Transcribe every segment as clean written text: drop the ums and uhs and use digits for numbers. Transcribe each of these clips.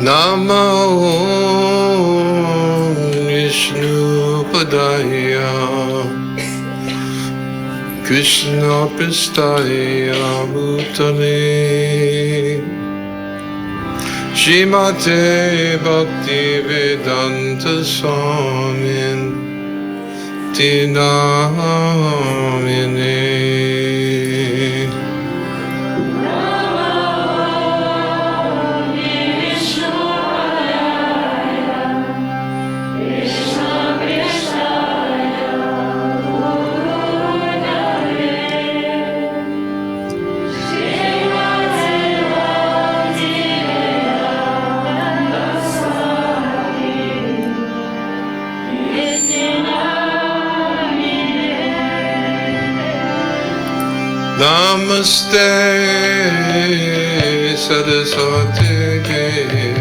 Namo Vishnu Padaya Krishna Pristaya Bhutale Shrimate Bhakti Vedanta Swamin Tinamine. Namaste Saraswati Devi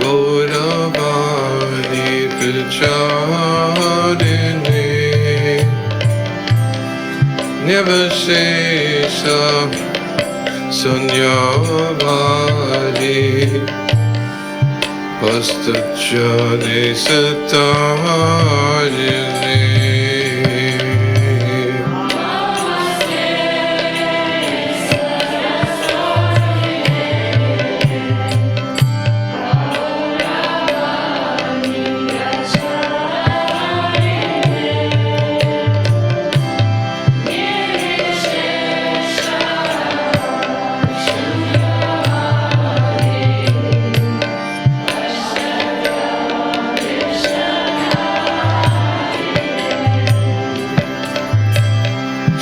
Gauravani Pracharini Nivasesa Sanyavadi Pastachani Satajini.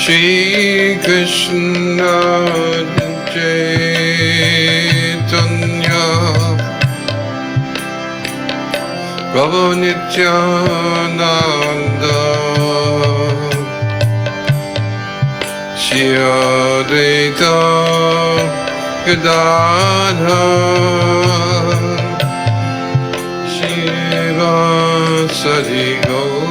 Shri Krishna Chaitanya Prabhu Nityananda Shri Advaita Gadadhar Shiva Sadi Gaur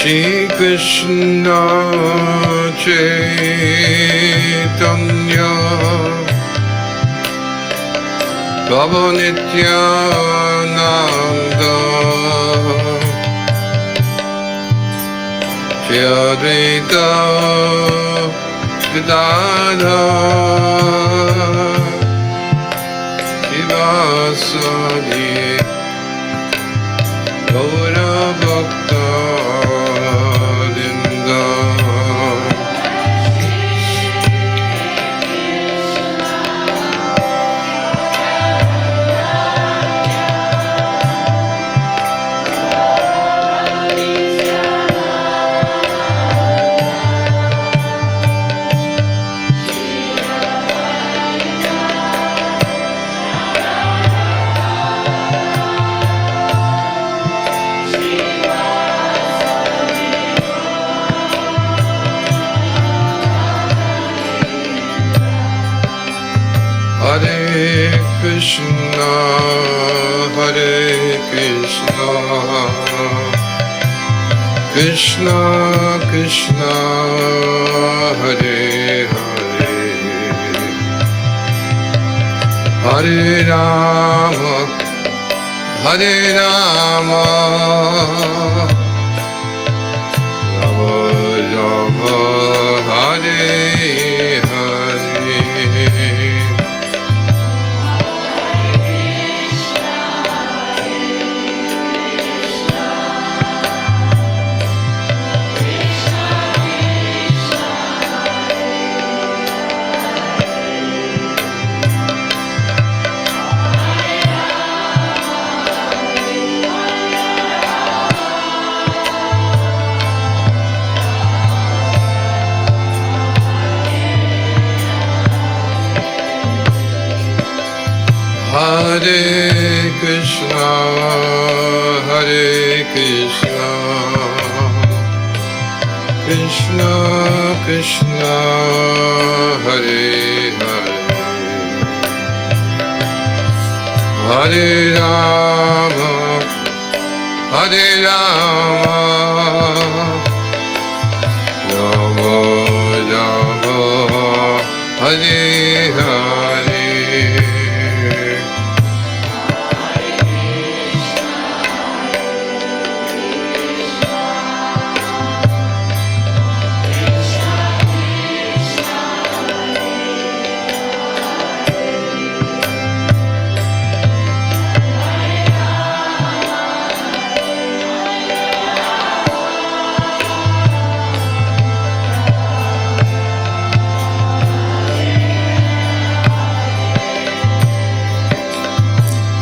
Shri Krishna Chaitanya Prabhu Nityananda Shri Advaita Gadadhar Shivasadi Gaura Bhakta Hare Krishna, Hare Krishna, Krishna Krishna, Hare Hare, Hare Rama, Hare Rama, Rama Rama, Hare Hare. Hare Krishna, Hare Krishna, Krishna Krishna, Hare Hare, Hare Rama, Hare Rama, Rama Rama, Hare Hare.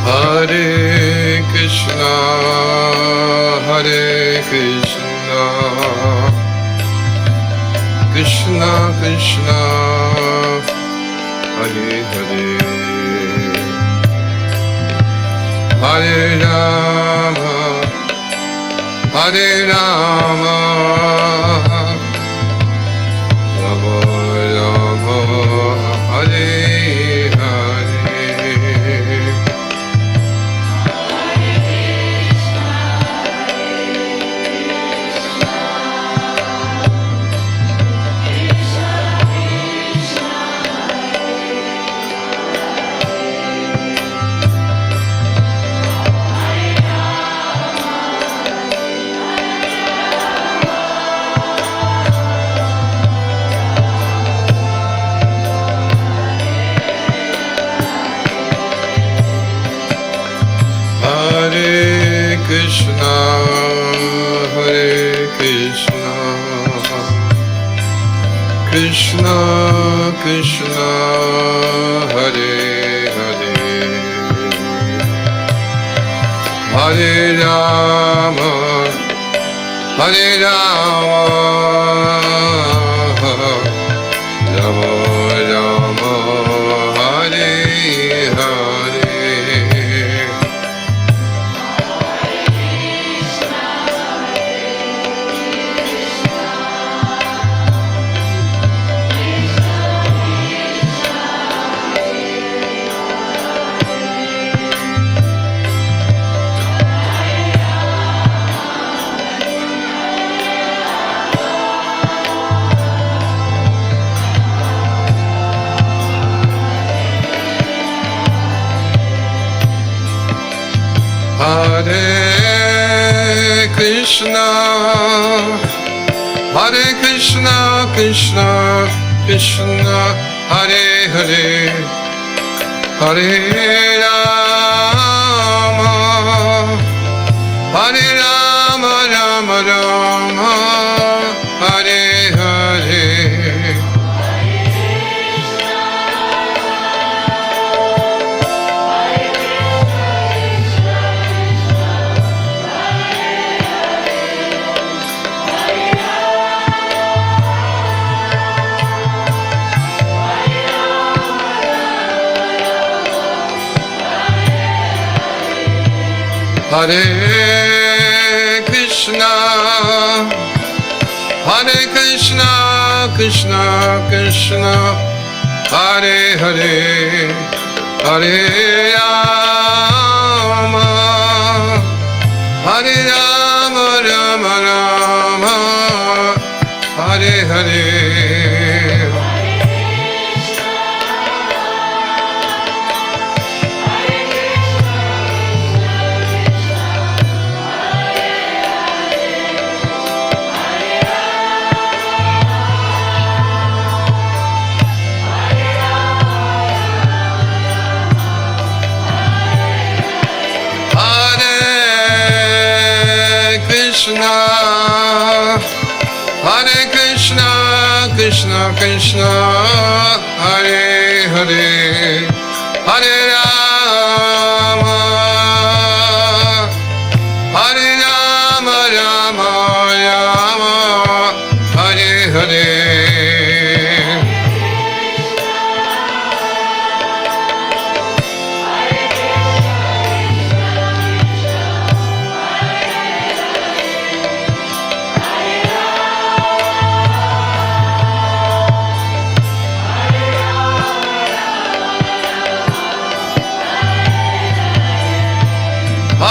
Hare Krishna, Hare Krishna, Krishna Krishna, Hare Hare, Hare Rama, Hare Rama, Rama Rama, Hare Hare. Hare Krishna, Hare Krishna, Krishna Krishna, Hare Hare, Hare Rama, Hare Rama, Rama Rama, Hare Hare. Hare Krishna, Hare Krishna, Krishna Krishna, Hare Hare, Hare Rama, Hare Rama, Rama Rama, Hare Hare. Hare Krishna, Hare Krishna, Krishna Krishna, Hare Hare, Hare Rama, Hare Rama, Rama Rama, Hare Hare. Krishna, Hare Krishna, Krishna Krishna, Hare Hare, Hare Rama, Hare Rama, Rama Rama, Hare Hare. Hare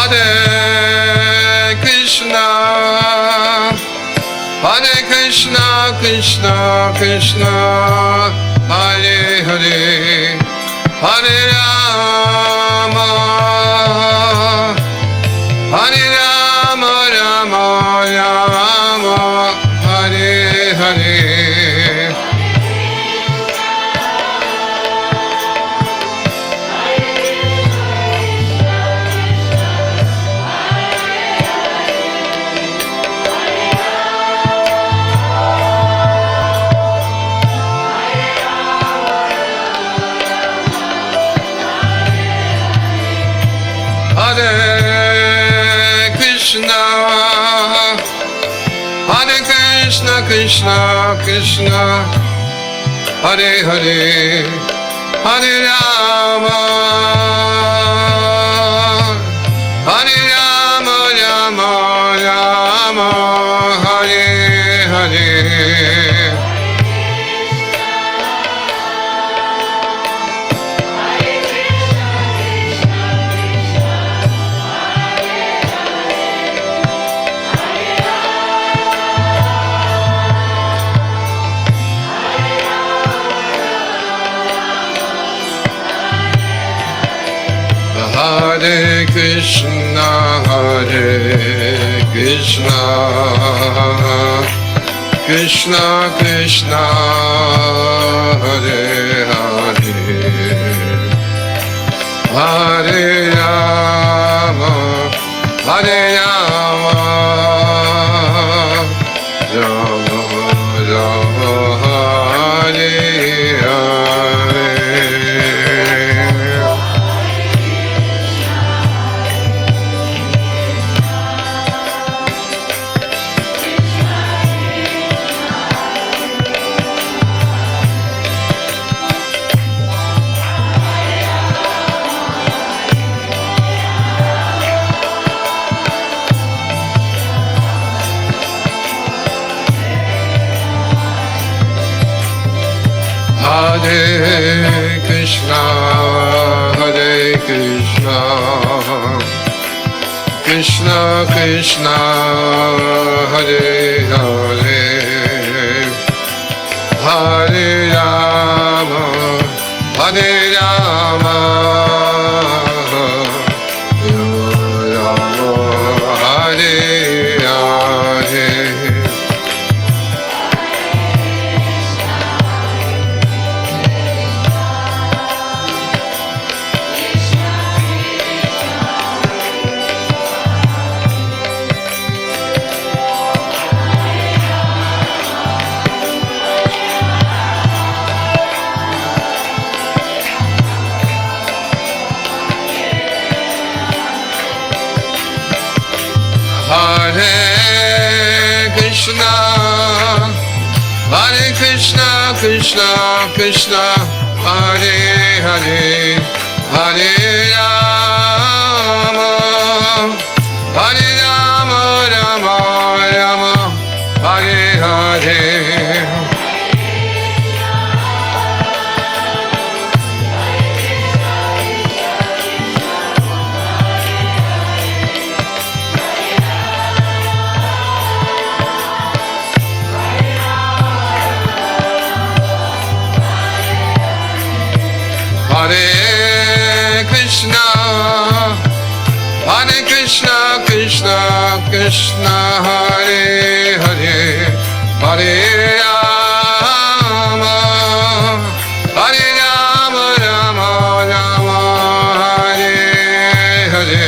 Hare Krishna, Hare Krishna, Krishna Krishna, Hare Hare, Hare Rama, Hare Rama, Rama Rama, Hare Hare. Hare Krishna, Hare Krishna, Krishna Krishna, Hare Hare, Hare Rama, Hare Rama, Rama Rama, Hare Hare. Hare Krishna, Hare Krishna, Krishna Krishna, Hare Hare, Hare Rama, Hare Rama, Rama Rama, Hare Hare. Hare Krishna, Hare Krishna, Krishna Krishna, Hare Hare, Hare Rama, Hare Rama, Rama Hare Hare. Hare Krishna, Hare Krishna, Krishna Krishna, Hare Hare, Hare Rama, Hare Rama, Rama Rama, Hare Hare. Hare Krishna, Hare Krishna, Krishna Krishna, Hare Hare, Hare Rama, Hare Rama, Rama Rama, Hare Hare.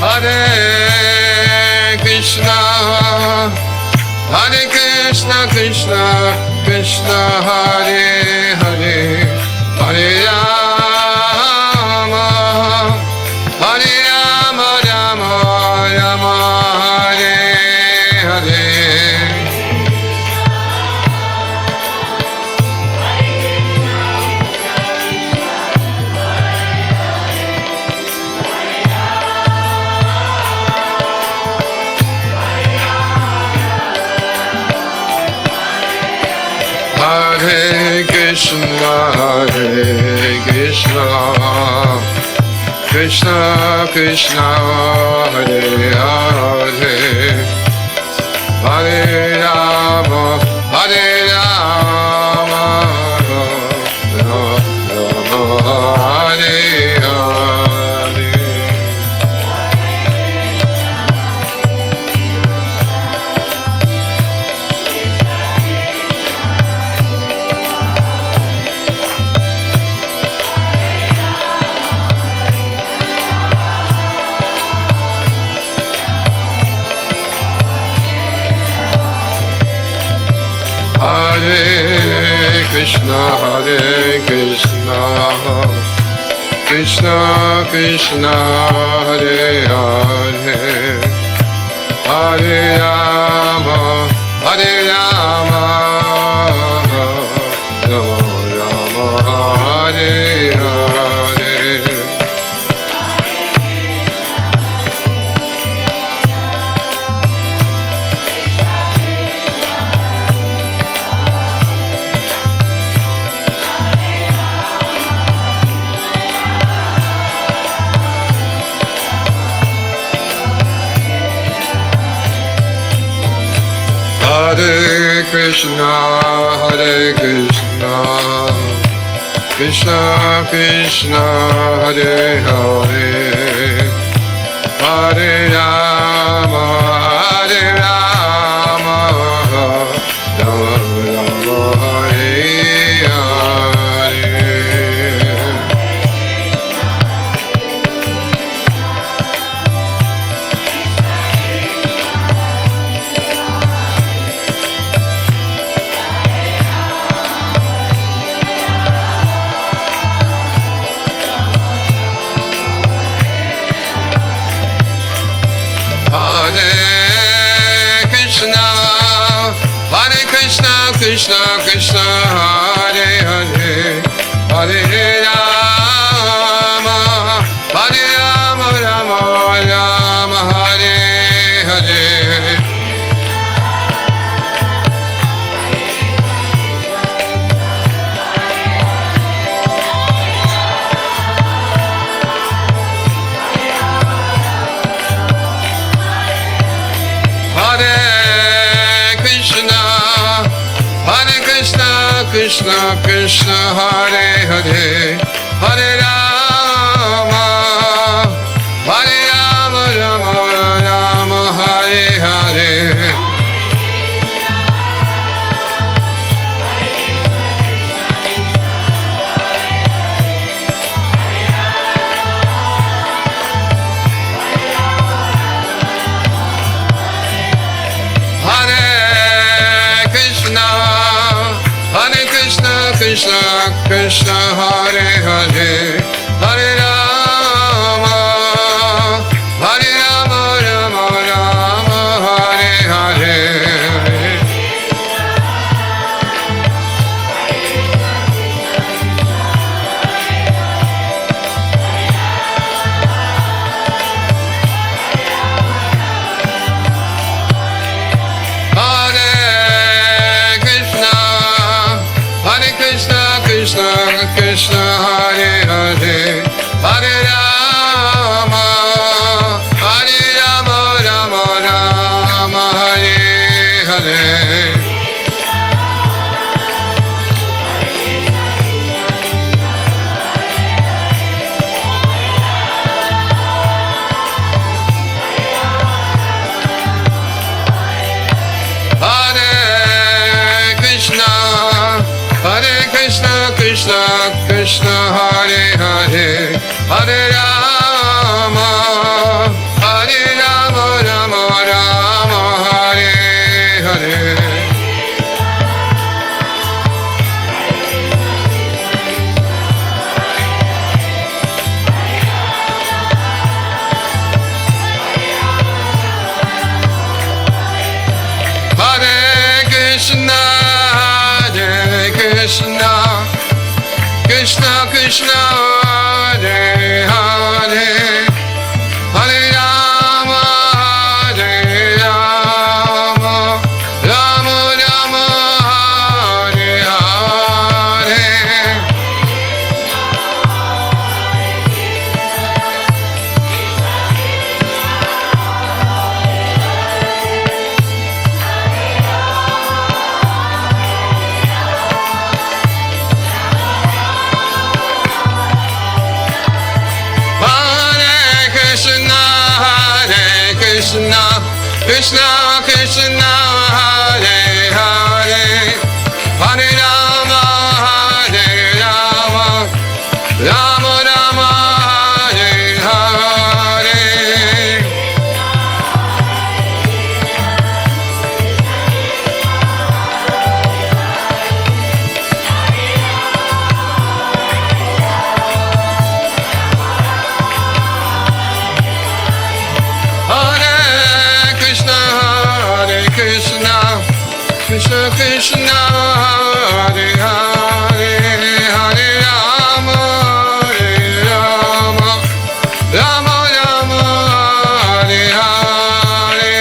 Hare Krishna, Hare Krishna, Krishna Krishna, Hare Hare, Hare Rama, Hare Rama, Rama Rama, Hare Hare. Krishna, Hare Krishna, Krishna Krishna, Hare Hare, Hare Rama, Hare Rama, Rama Rama, Hare Hare. Hare Krishna, Krishna Krishna, Hare Hare, Hare Rama, Hare Rama, Rama Rama, Hare Hare. Hare Krishna, Krishna Krishna, Hare Hare, Hare Rama, Hare Rama, Rama Rama, Hare Hare. Krishna Krishna, Hare Hare, Hare Rama, Hare Rama, Rama Rama, Hare Hare. Krishna Krishna, Hare Hare, Hare Rama, Hare Rama, Rama Rama, Hare Hare. Krishna Krishna, Hare Hare, Hare Rama, Hare Rama, Rama Rama, Hare Hare. Krishna Krishna, Hare Hare, Hare Rama, Hare Rama, Rama Rama, Hare Hare. Krishna Krishna, Hare Hare, Hare Rama, Hare Rama, Rama Rama, Hare Hare. Hare Krishna, Hare Krishna, Krishna Krishna, Hare Hare, Hare Rama, Hare Rama, Rama Rama, Hare Hare. Krishna Krishna Hare Hare Hare Rama Hare Rama Rama Rama Hare Hare Krishna Krishna Hare Hare Hare Rama Hare Rama Rama Rama Hare Hare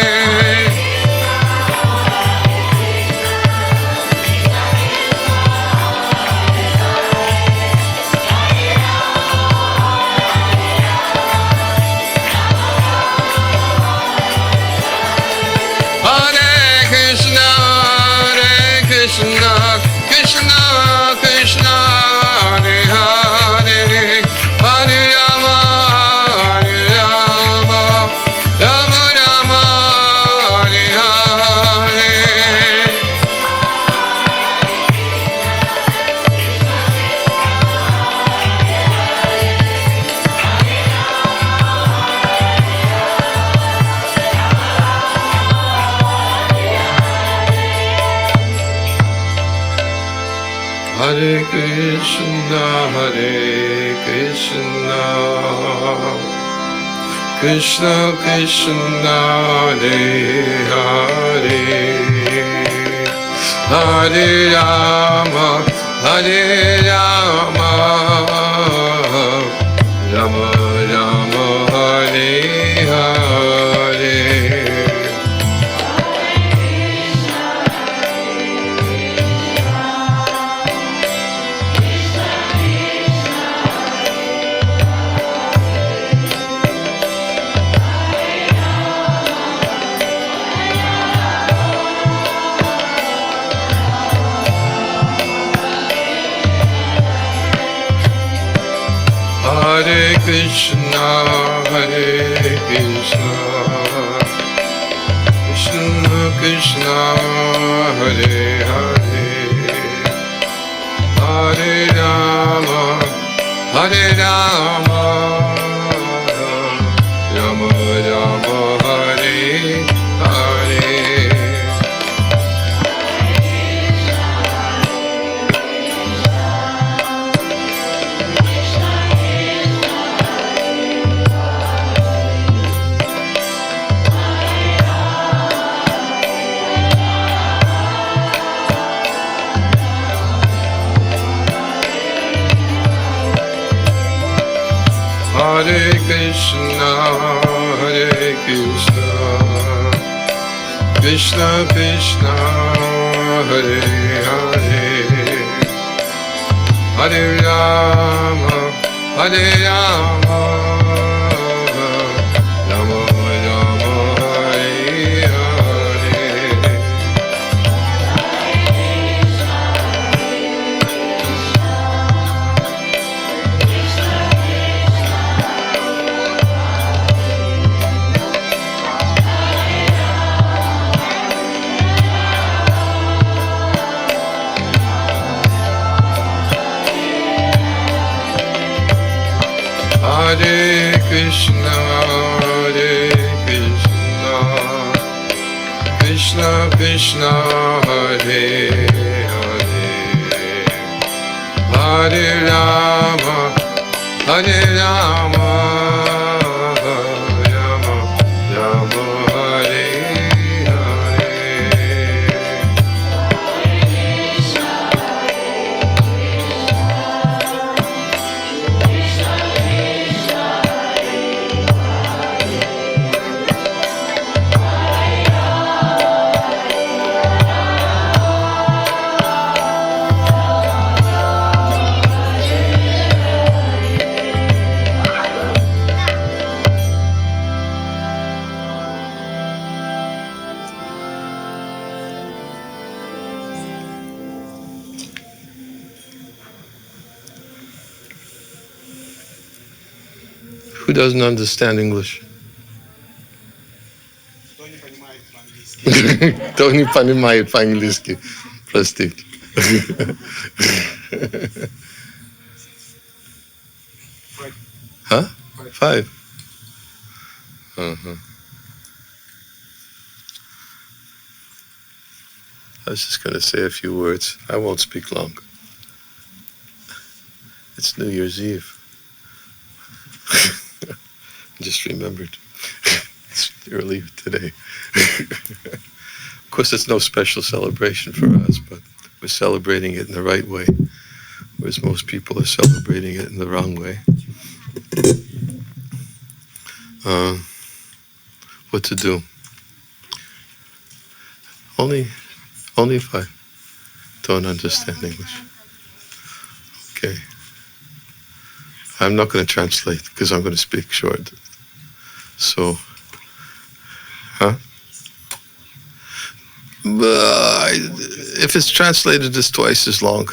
Hare Krishna Krishna Krishna Krishna Hare Hare Hare Rama Hare Rama Rama Rama Hare Hare Hare Krishna Krishna Krishna Hare Hare Hare Rama Hare Rama Rama Rama Hare Hare Hare Krishna Krishna Krishna Hare Hare Hare Rama Hare Rama Rama Rama Hare Hare Hare Krishna Krishna Krishna Hare Hare Hare Rama Hare Rama Rama Rama Hare Hare Hare Krishna Krishna Krishna Hare Hare Hare Rama Hare Rama Rama Rama Hare Hare Who doesn't understand English? To oni pani mają po angielsku. Plastik. Huh? 5. Uh-huh. I was just going to say a few words. I won't speak long. It's New Year's Eve. Just remembered. It's early today. Of course, it's no special celebration for us, but we're celebrating it in the right way, whereas most people are celebrating it in the wrong way. What to do? Only if I don't understand English. Okay. I'm not going to translate because I'm going to speak short. So, if it's translated, it's twice as long.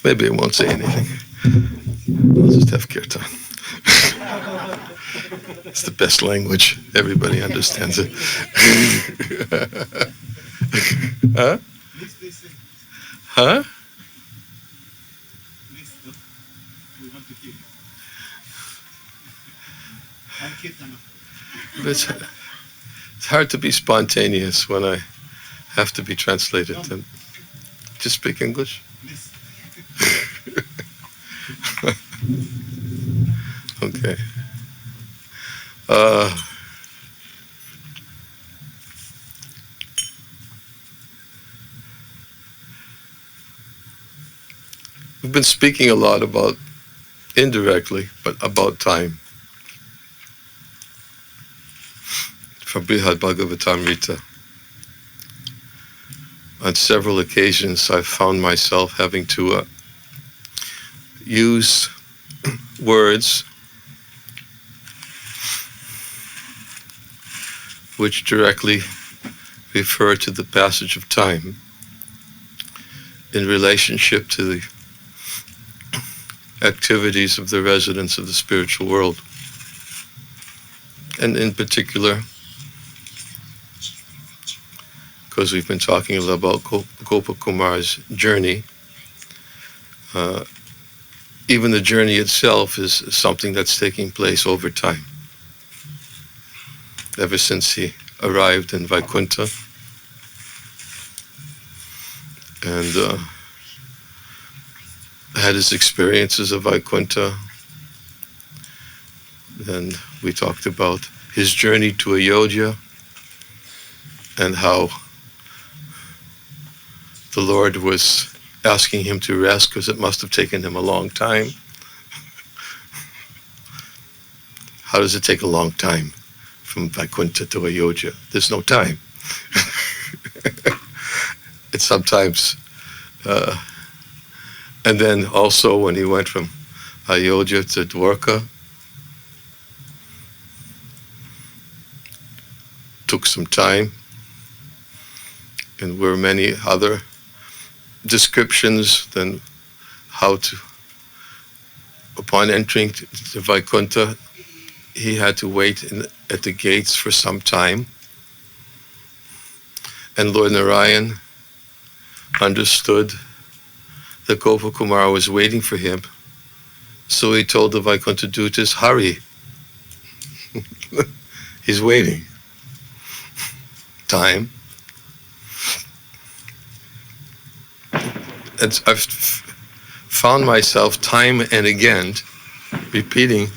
Maybe I won't say anything. I'll just have Kirtan. It's the best language. Everybody understands it. Huh? Huh? It's hard to be spontaneous when I have to be translated. And just speak English. Okay. We've been speaking a lot about, indirectly, but about time. From Brihad Bhagavatamrita. On several occasions, I've found myself having to use words which directly refer to the passage of time in relationship to the activities of the residents of the spiritual world. And in particular, because we've been talking a little about Gopakumar's journey, even the journey itself is something that's taking place over time. Ever since he arrived in Vaikuntha and had his experiences of Vaikuntha, then we talked about his journey to Ayodhya and how the Lord was asking him to rest because it must have taken him a long time. How does it take a long time from Vaikuntha to Ayodhya? There's no time. It's sometimes, and then also when he went from Ayodhya to Dwarka, took some time, and were many other descriptions than how to, upon entering to Vaikuntha, he had to wait at the gates for some time. And Lord Narayan understood that Gopakumara was waiting for him. So he told the Vaikuntha Dutas, hurry. He's waiting. Time. And I've found myself time and again repeating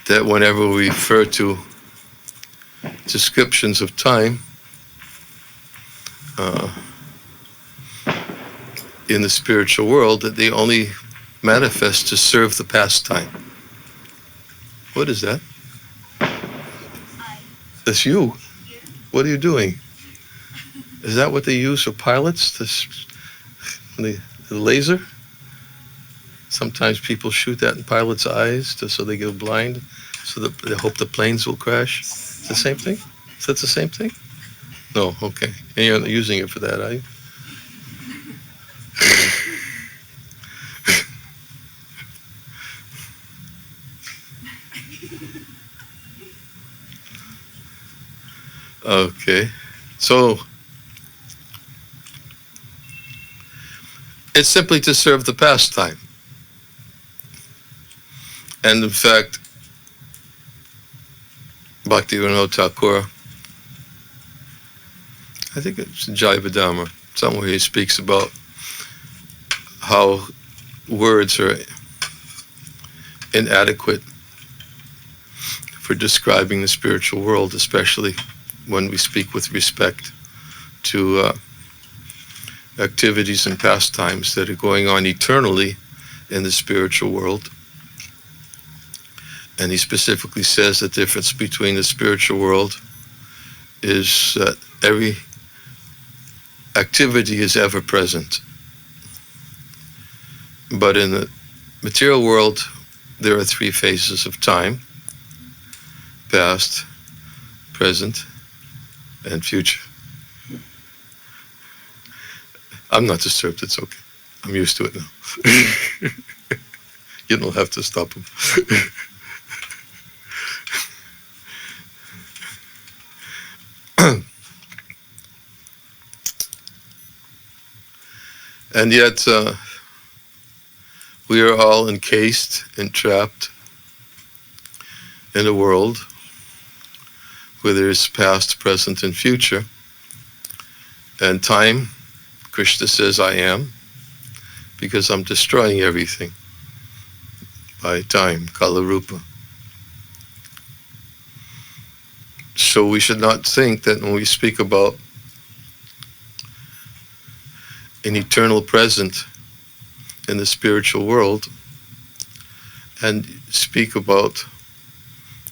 that whenever we refer to descriptions of time in the spiritual world, that they only manifest to serve the pastime. What is that? That's you. What are you doing? Is that what they use for pilots? The laser? Sometimes people shoot that in pilots' eyes so they get blind, so that they hope the planes will crash. It's the same thing? Is that the same thing? No, okay. And you're not using it for that, are you? Okay. So it's simply to serve the pastime. And in fact, Bhaktivinoda Thakur, I think it's Jayavadama, somewhere he speaks about how words are inadequate for describing the spiritual world, especially when we speak with respect to activities and pastimes that are going on eternally in the spiritual world. And he specifically says the difference between the spiritual world is that every activity is ever present. But in the material world, there are three phases of time: past, present, and future. I'm not disturbed, it's okay. I'm used to it now. You don't have to stop him. And yet, we are all encased, entrapped in a world where there is past, present, and future. And time, Krishna says, I am, because I'm destroying everything by time, Kala Rupa. So we should not think that when we speak about an eternal present in the spiritual world and speak about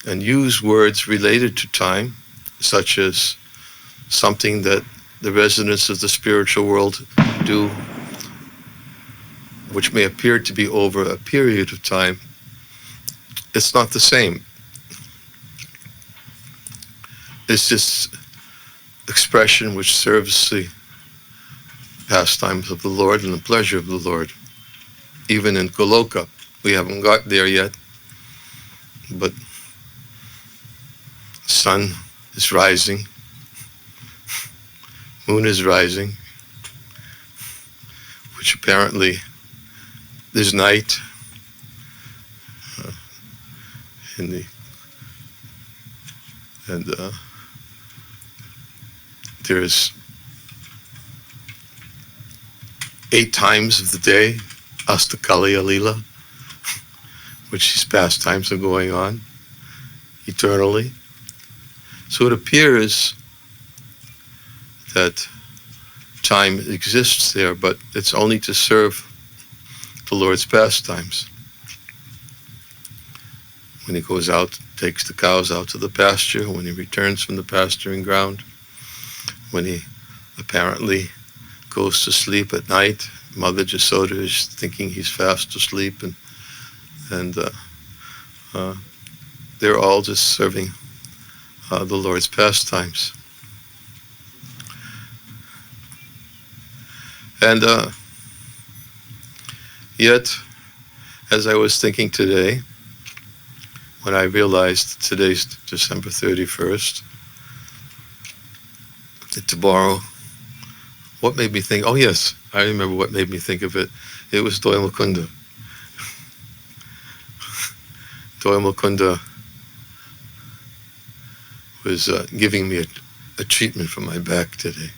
and use words related to time, such as something that the residents of the spiritual world do, which may appear to be over a period of time, it's not the same. It's just expression which serves the pastimes of the Lord and the pleasure of the Lord. Even in Goloka, we haven't got there yet, but sun is rising, moon is rising, which apparently there's night in the, and there's 8 times of the day, Astakaliya Lila, which these pastimes are going on eternally. So it appears that time exists there, but it's only to serve the Lord's pastimes. When he goes out, takes the cows out to the pasture, when he returns from the pasturing ground, when he apparently goes to sleep at night, Mother Jasoda is thinking he's fast asleep, and they're all just serving the Lord's pastimes. And yet, as I was thinking today, when I realized today's December 31st, that tomorrow, what made me think, oh yes, I remember what made me think of it. It was Doy Mukunda. Doy Mukunda was giving me a treatment for my back today.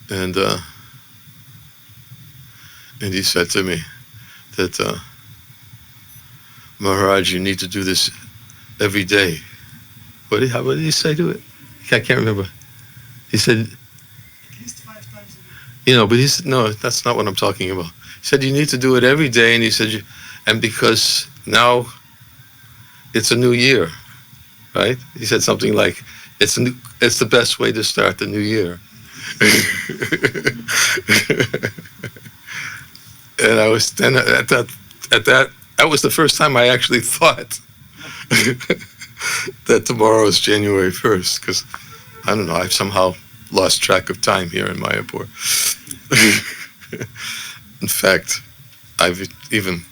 And he said to me that, Maharaj, you need to do this every day. What did he say to it? I can't remember. He said, at least 5 times a day. But he said, no, that's not what I'm talking about. He said, you need to do it every day. And he said, and because now it's a new year, right? He said something like, it's the best way to start the new year. And I was then at that was the first time I actually thought that tomorrow is January 1st, because I don't know, I've somehow lost track of time here in Mayapur. In fact, I've even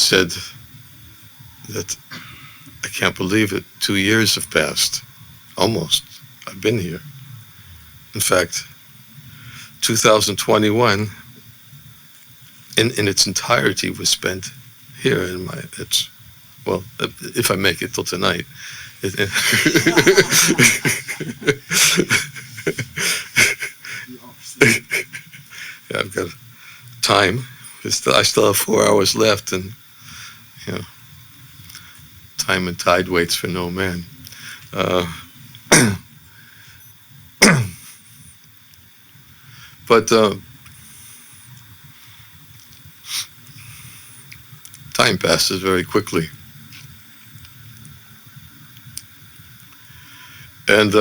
said that I can't believe it, 2 years have passed, almost. I've been here. In fact, 2021 in its entirety was spent here in my, it's, well, if I make it till tonight. Yeah, I've got time. I still have 4 hours left, and you know, time and tide waits for no man. But time passes very quickly. And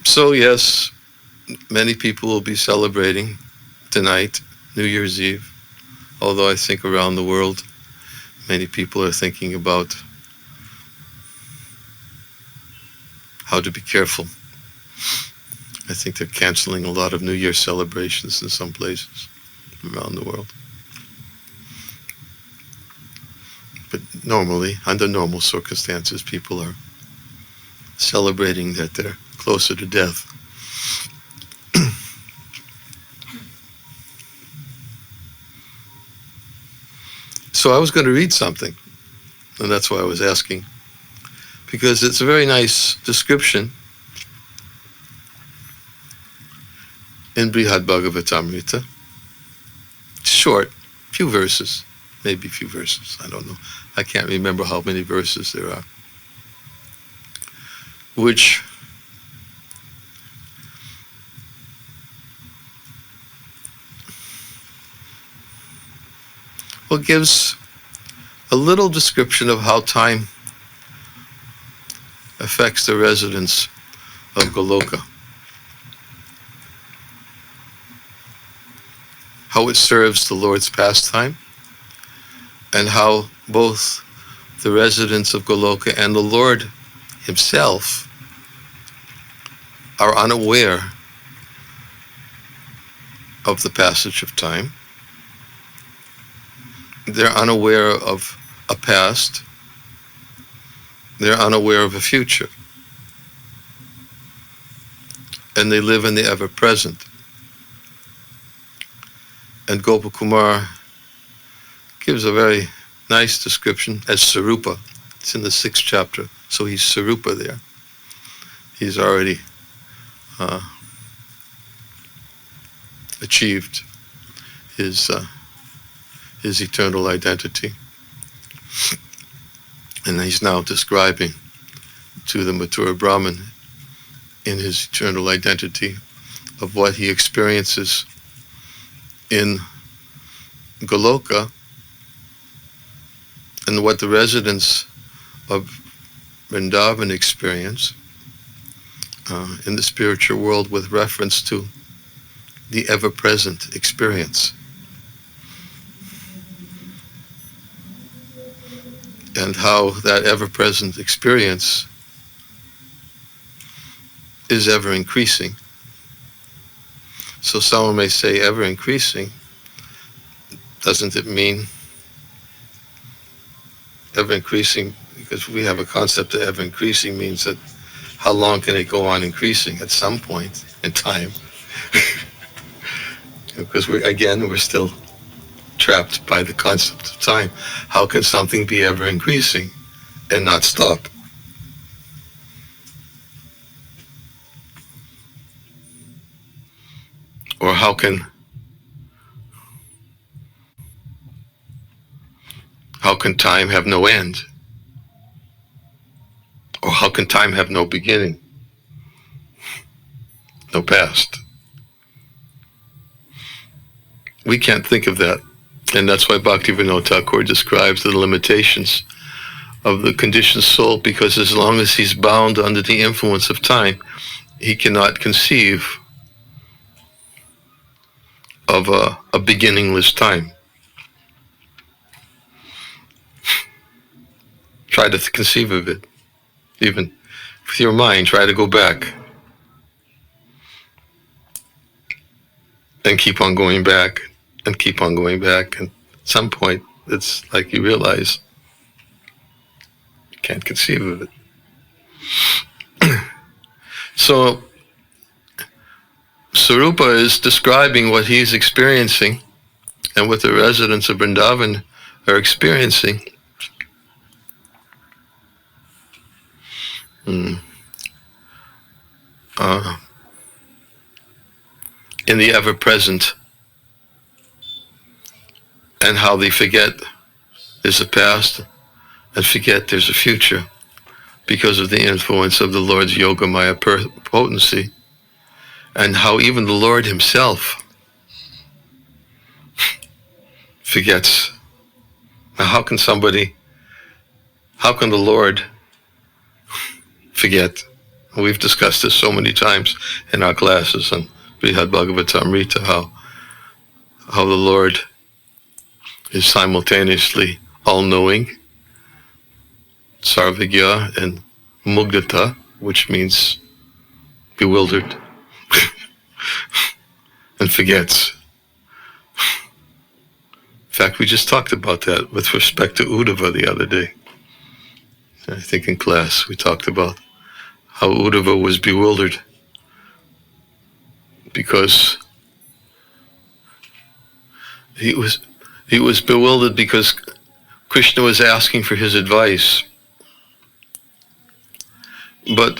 so, yes, many people will be celebrating tonight, New Year's Eve, although I think around the world, many people are thinking about how to be careful. I think they're canceling a lot of New Year celebrations in some places around the world. But normally, under normal circumstances, people are celebrating that they're closer to death. So I was going to read something, and that's why I was asking, because it's a very nice description in Brihad Bhagavatamrita. Short, few verses, maybe few verses, I don't know. I can't remember how many verses there are, which gives a little description of how time affects the residents of Goloka, how it serves the Lord's pastime, and how both the residents of Goloka and the Lord himself are unaware of the passage of time. They're unaware of a past. They're unaware of a future. And they live in the ever-present. And Gopakumar gives a very nice description as Sarupa. It's in the 6th chapter. So he's Sarupa there. He's already achieved his eternal identity. And he's now describing to the Mathura Brahmin in his eternal identity of what he experiences in Goloka and what the residents of Vrindavan experience in the spiritual world with reference to the ever-present experience. And how that ever-present experience is ever increasing. So someone may say ever increasing. Doesn't it mean ever increasing? Because we have a concept of ever increasing means that how long can it go on increasing at some point in time? Because we're still trapped by the concept of time. How can something be ever increasing and not stop? Or how can time have no end? Or how can time have no beginning? No past? We can't think of that. And that's why Bhaktivinoda Thakur describes the limitations of the conditioned soul, because as long as he's bound under the influence of time, he cannot conceive of a beginningless time. Try to conceive of it. Even with your mind, try to go back. and keep on going back and keep on going back. And at some point, it's like you realize you can't conceive of it. So Sarupa is describing what he's experiencing and what the residents of Vrindavan are experiencing. In the ever-present, and how they forget there's a past and forget there's a future because of the influence of the Lord's Yoga Maya potency, and how even the Lord himself forgets. Now, how can the Lord forget? We've discussed this so many times in our classes on Brihad Bhagavatamrita, how the Lord is simultaneously all-knowing, Sarvagya, and Mugdata, which means bewildered, and forgets. In fact, we just talked about that with respect to Uddhava the other day. I think in class we talked about how Uddhava was bewildered because he was bewildered because Krishna was asking for his advice. But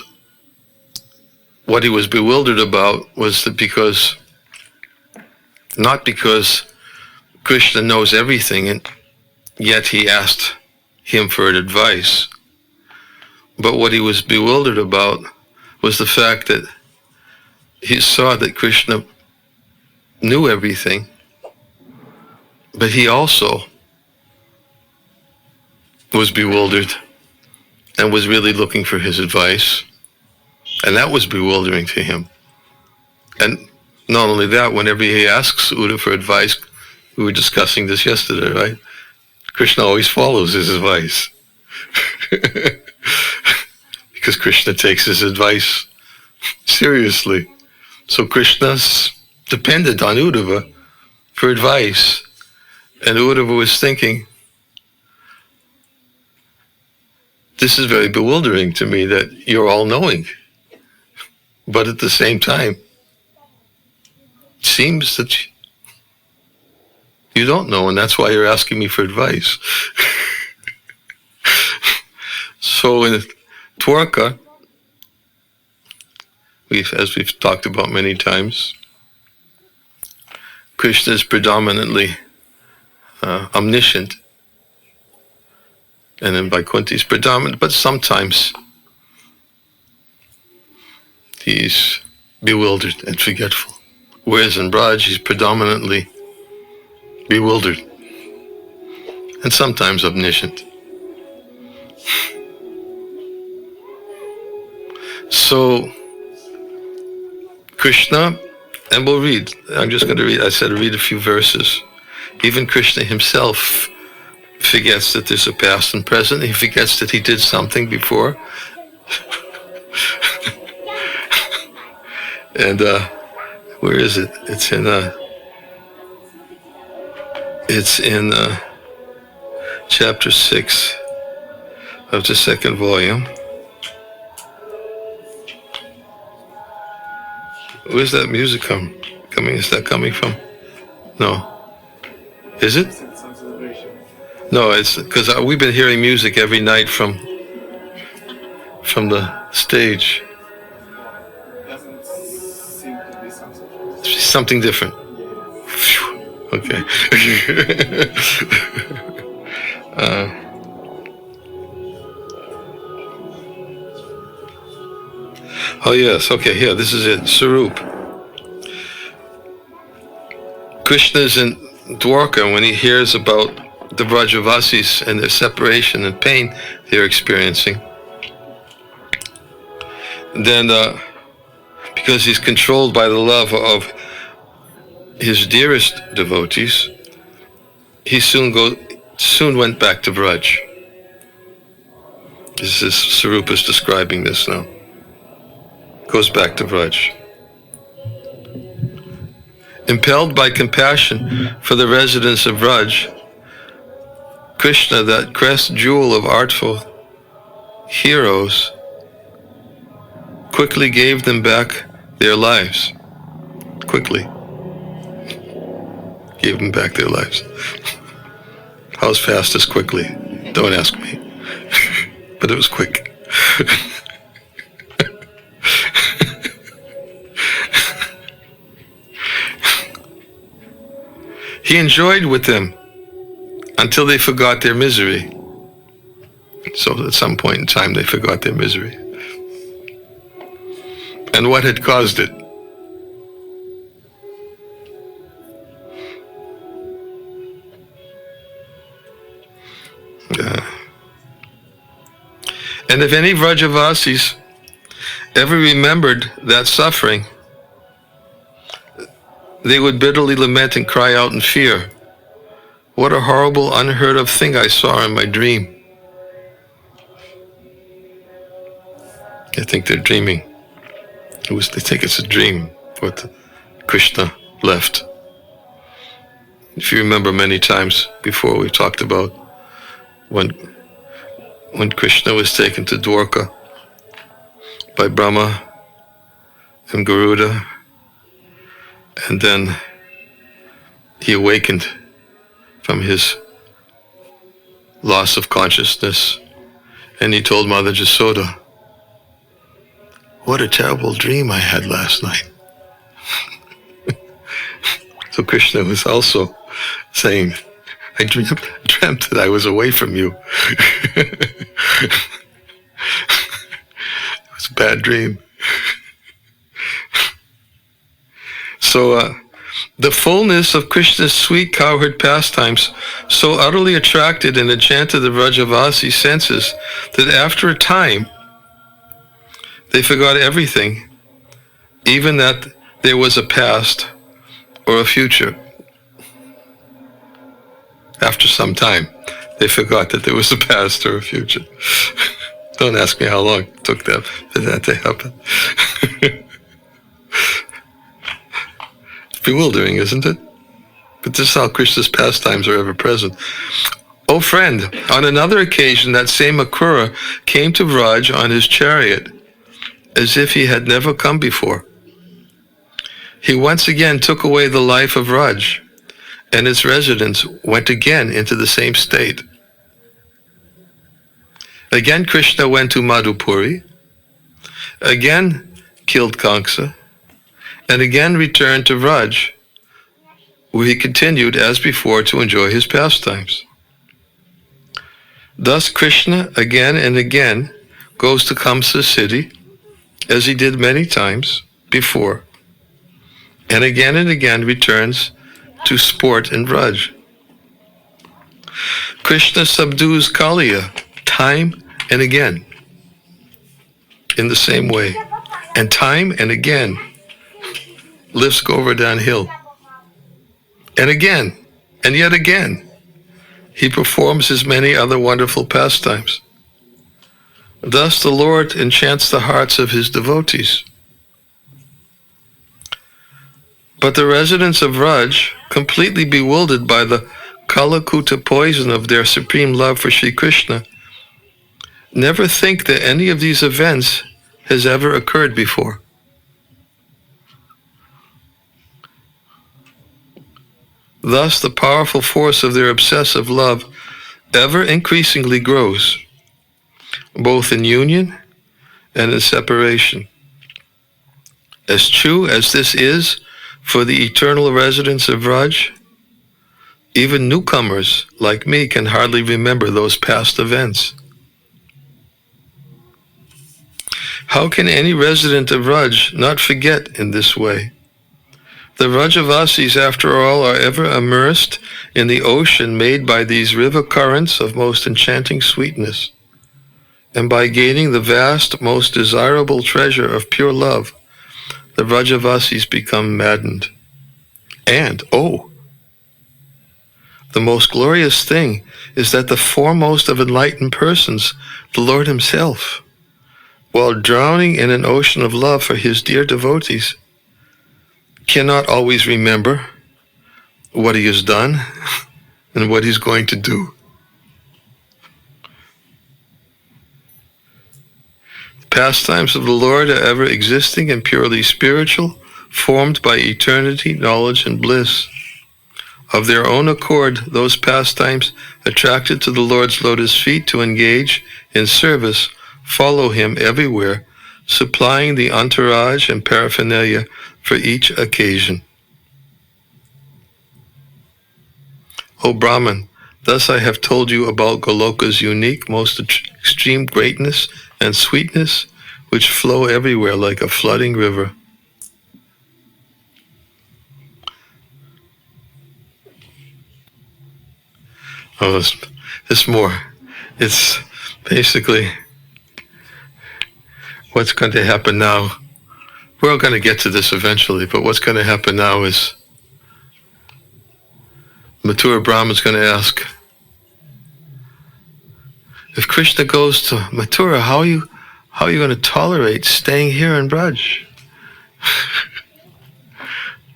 what he was bewildered about was that not because Krishna knows everything and yet he asked him for advice, but what he was bewildered about was the fact that he saw that Krishna knew everything, but he also was bewildered and was really looking for his advice, and that was bewildering to him. And not only that, whenever he asks Uddhava for advice, we were discussing this yesterday, right? Krishna always follows his advice. Because Krishna takes his advice seriously. So Krishna's dependent on Uddhava for advice. And Uddhava was thinking, this is very bewildering to me that you're all-knowing. But at the same time, it seems that you don't know, and that's why you're asking me for advice. So in Dwarka, as we've talked about many times, Krishna is predominantly omniscient, and then Vaikuntha is predominant, but sometimes he's bewildered and forgetful. Whereas in Braj, he's predominantly bewildered and sometimes omniscient. So Krishna, and we'll read, I'm just going to read, I said read a few verses. Even Krishna himself forgets that there's a past and present. He forgets that he did something before. And where is it? It's in chapter 6 of the second volume. Where's that music coming? Is that coming from? No. Is it? No, it's because we've been hearing music every night from the stage. Doesn't seem to be something. Something different. Phew. Okay. Oh yes, okay, here, this is it, Sarup. Krishna's in Dwarka when he hears about the Vrajavasis and their separation and pain they're experiencing. Then, because he's controlled by the love of his dearest devotees, he soon went back to Vraj. This is Sarupa's describing this now. Goes back to Vraj. Impelled by compassion for the residents of Raj, Krishna, that crest jewel of artful heroes, quickly gave them back their lives. Quickly gave them back their lives. How's fast as quickly? Don't ask me. But it was quick. He enjoyed with them until they forgot their misery. So at some point in time, they forgot their misery. And what had caused it? And if any Vrajavasis ever remembered that suffering, they would bitterly lament and cry out in fear, "What a horrible, unheard of thing I saw in my dream." I think they're dreaming. They think it's a dream, what Krishna left. If you remember, many times before we talked about when Krishna was taken to Dwarka by Brahma and Garuda, and then he awakened from his loss of consciousness, and he told Mother Jasoda, "What a terrible dream I had last night." So Krishna was also saying, "I dreamt that I was away from you." It was a bad dream. So the fullness of Krishna's sweet cowherd pastimes so utterly attracted and enchanted the Vrajavasi senses that after a time they forgot everything, even that there was a past or a future. After some time, they forgot that there was a past or a future. Don't ask me how long it took them for that to happen. It's bewildering, isn't it? But this is how Krishna's pastimes are ever present. Oh friend, on another occasion, that same Akrura came to Vraj on his chariot, as if he had never come before. He once again took away the life of Raj, and its residents went again into the same state. Again Krishna went to Madhupuri, again killed Kamsa, and again returned to Vraj, where he continued as before to enjoy his pastimes. Thus Krishna again and again goes to Kamsa's city, as he did many times before, and again returns to sport in Vraj. Krishna subdues Kaliya time and again in the same way, and time and again lifts Govardhan hill. And again, and yet again, he performs his many other wonderful pastimes. Thus the Lord enchants the hearts of his devotees. But the residents of Vraj, completely bewildered by the Kalakuta poison of their supreme love for Sri Krishna, never think that any of these events has ever occurred before. Thus the powerful force of their obsessive love ever increasingly grows, both in union and in separation. As true as this is for the eternal residents of Vraj, even newcomers like me can hardly remember those past events. How can any resident of Vraj not forget in this way? The Vrajavasis, after all, are ever immersed in the ocean made by these river currents of most enchanting sweetness, and by gaining the vast, most desirable treasure of pure love, the Vrajavasis become maddened. And, the most glorious thing is that the foremost of enlightened persons, the Lord himself, while drowning in an ocean of love for his dear devotees, cannot always remember what he has done and what he's going to do. The pastimes of the Lord are ever existing and purely spiritual, formed by eternity, knowledge, and bliss. Of their own accord, those pastimes attracted to the Lord's lotus feet to engage in service follow him everywhere, supplying the entourage and paraphernalia for each occasion. O Brahman, thus I have told you about Goloka's unique, most extreme greatness and sweetness, which flow everywhere like a flooding river. Oh, there's more. It's basically what's going to happen now. We're all going to get to this eventually, but what's going to happen now is Mathura Brahman's going to ask, if Krishna goes to Mathura, how are you going to tolerate staying here in Braj?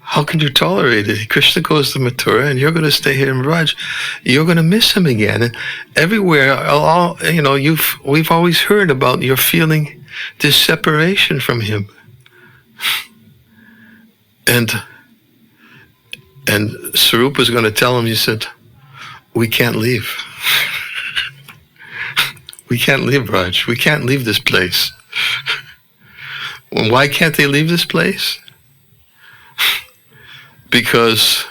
How can you tolerate it? Krishna goes to Mathura, and you're going to stay here in Braj. You're going to miss him again. And everywhere, we've always heard about your feeling this separation from him. And Sarupa is going to tell him, he said, we can't leave. We can't leave Braj. We can't leave this place. Why can't they leave this place? Because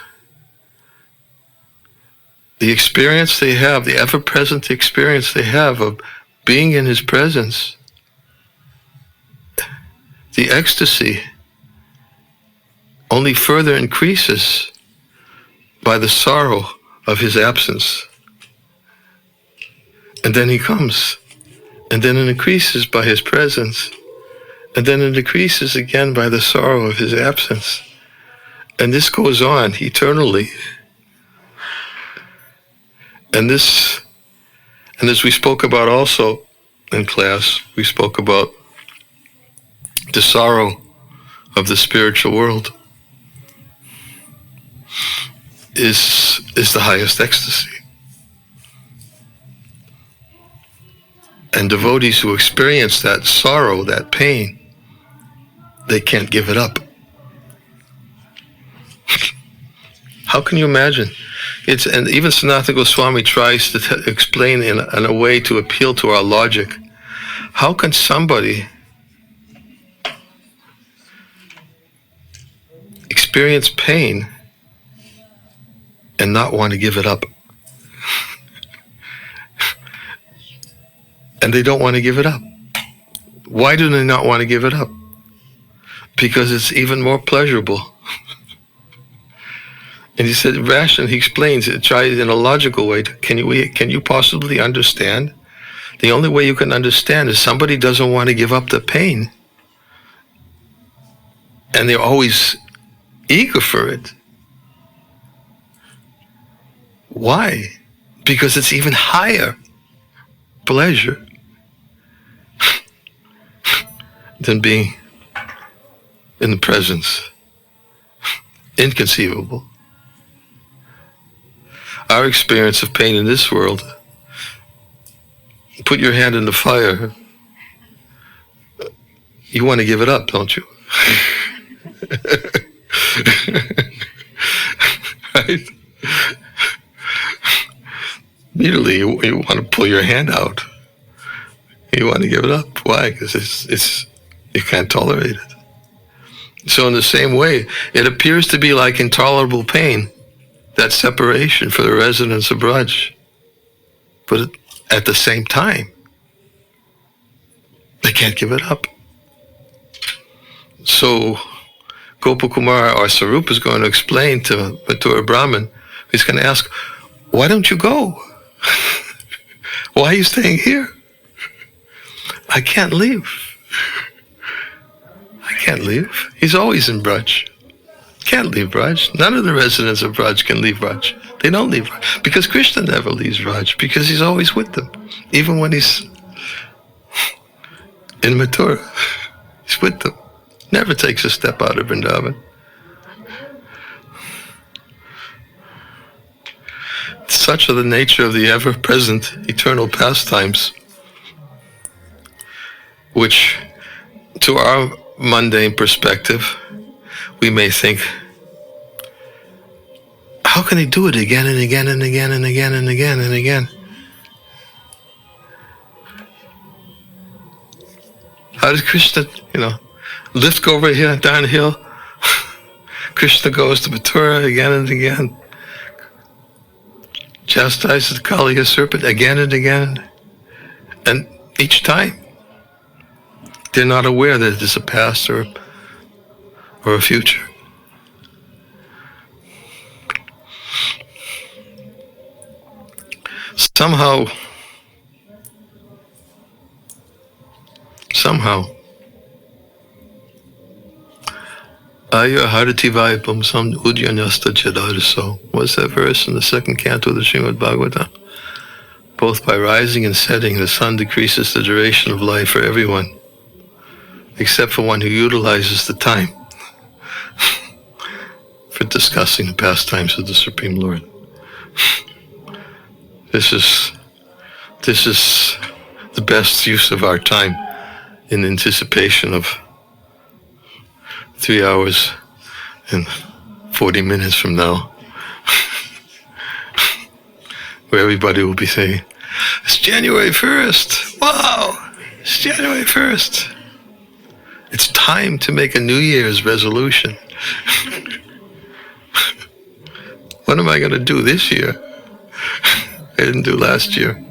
the experience they have, the ever-present experience they have of being in his presence, the ecstasy only further increases by the sorrow of his absence. And then he comes, and then it increases by his presence, and then it decreases again by the sorrow of his absence. And this goes on eternally. And as we spoke about also in class, we spoke about the sorrow of the spiritual world is the highest ecstasy. And devotees who experience that sorrow, that pain, they can't give it up. How can you imagine? And even Sanatana Goswami tries to explain in a way to appeal to our logic. How can somebody experience pain and not want to give it up? And they don't want to give it up. Why do they not want to give it up? Because it's even more pleasurable. And he said, rational, he explains it, tries in a logical way. Can you possibly understand? The only way you can understand is somebody doesn't want to give up the pain. And they're always eager for it. Why? Because it's even higher pleasure than being in the presence. Inconceivable. Our experience of pain in this world, put your hand in the fire, you want to give it up, don't you? Right? Immediately you want to pull your hand out. You want to give it up. Why? Because you can't tolerate it. So in the same way, it appears to be like intolerable pain, that separation for the residents of Braj. But at the same time, they can't give it up. So Gopakumar or Sarupa is going to explain to Mathura Brahman, he's going to ask, why don't you go? Why are you staying here? I can't leave. I can't leave. He's always in Braj. Can't leave Braj. None of the residents of Braj can leave Braj. They don't leave Braj. Because Krishna never leaves Braj, because he's always with them. Even when he's in Mathura, he's with them. Never takes a step out of Vrindavan. Such are the nature of the ever-present eternal pastimes, which, to our mundane perspective, we may think, how can he do it again and again and again and again and again and again? How does Krishna, lift go over here, downhill? Krishna goes to Mathura again and again, chastises the Kaliya serpent again and again, and each time they're not aware that it is a past or a future. Somehow, Aya Harati Vaipam Sam Udyanasta Chadariso. What's that verse in the second canto of the Srimad Bhagavatam? Both by rising and setting, the sun decreases the duration of life for everyone, except for one who utilizes the time for discussing the pastimes of the Supreme Lord. This is the best use of our time in anticipation of 3 hours and 40 minutes from now, where everybody will be saying, it's January 1st. Wow, it's January 1st. It's time to make a New Year's resolution. What am I going to do this year? I didn't do last year.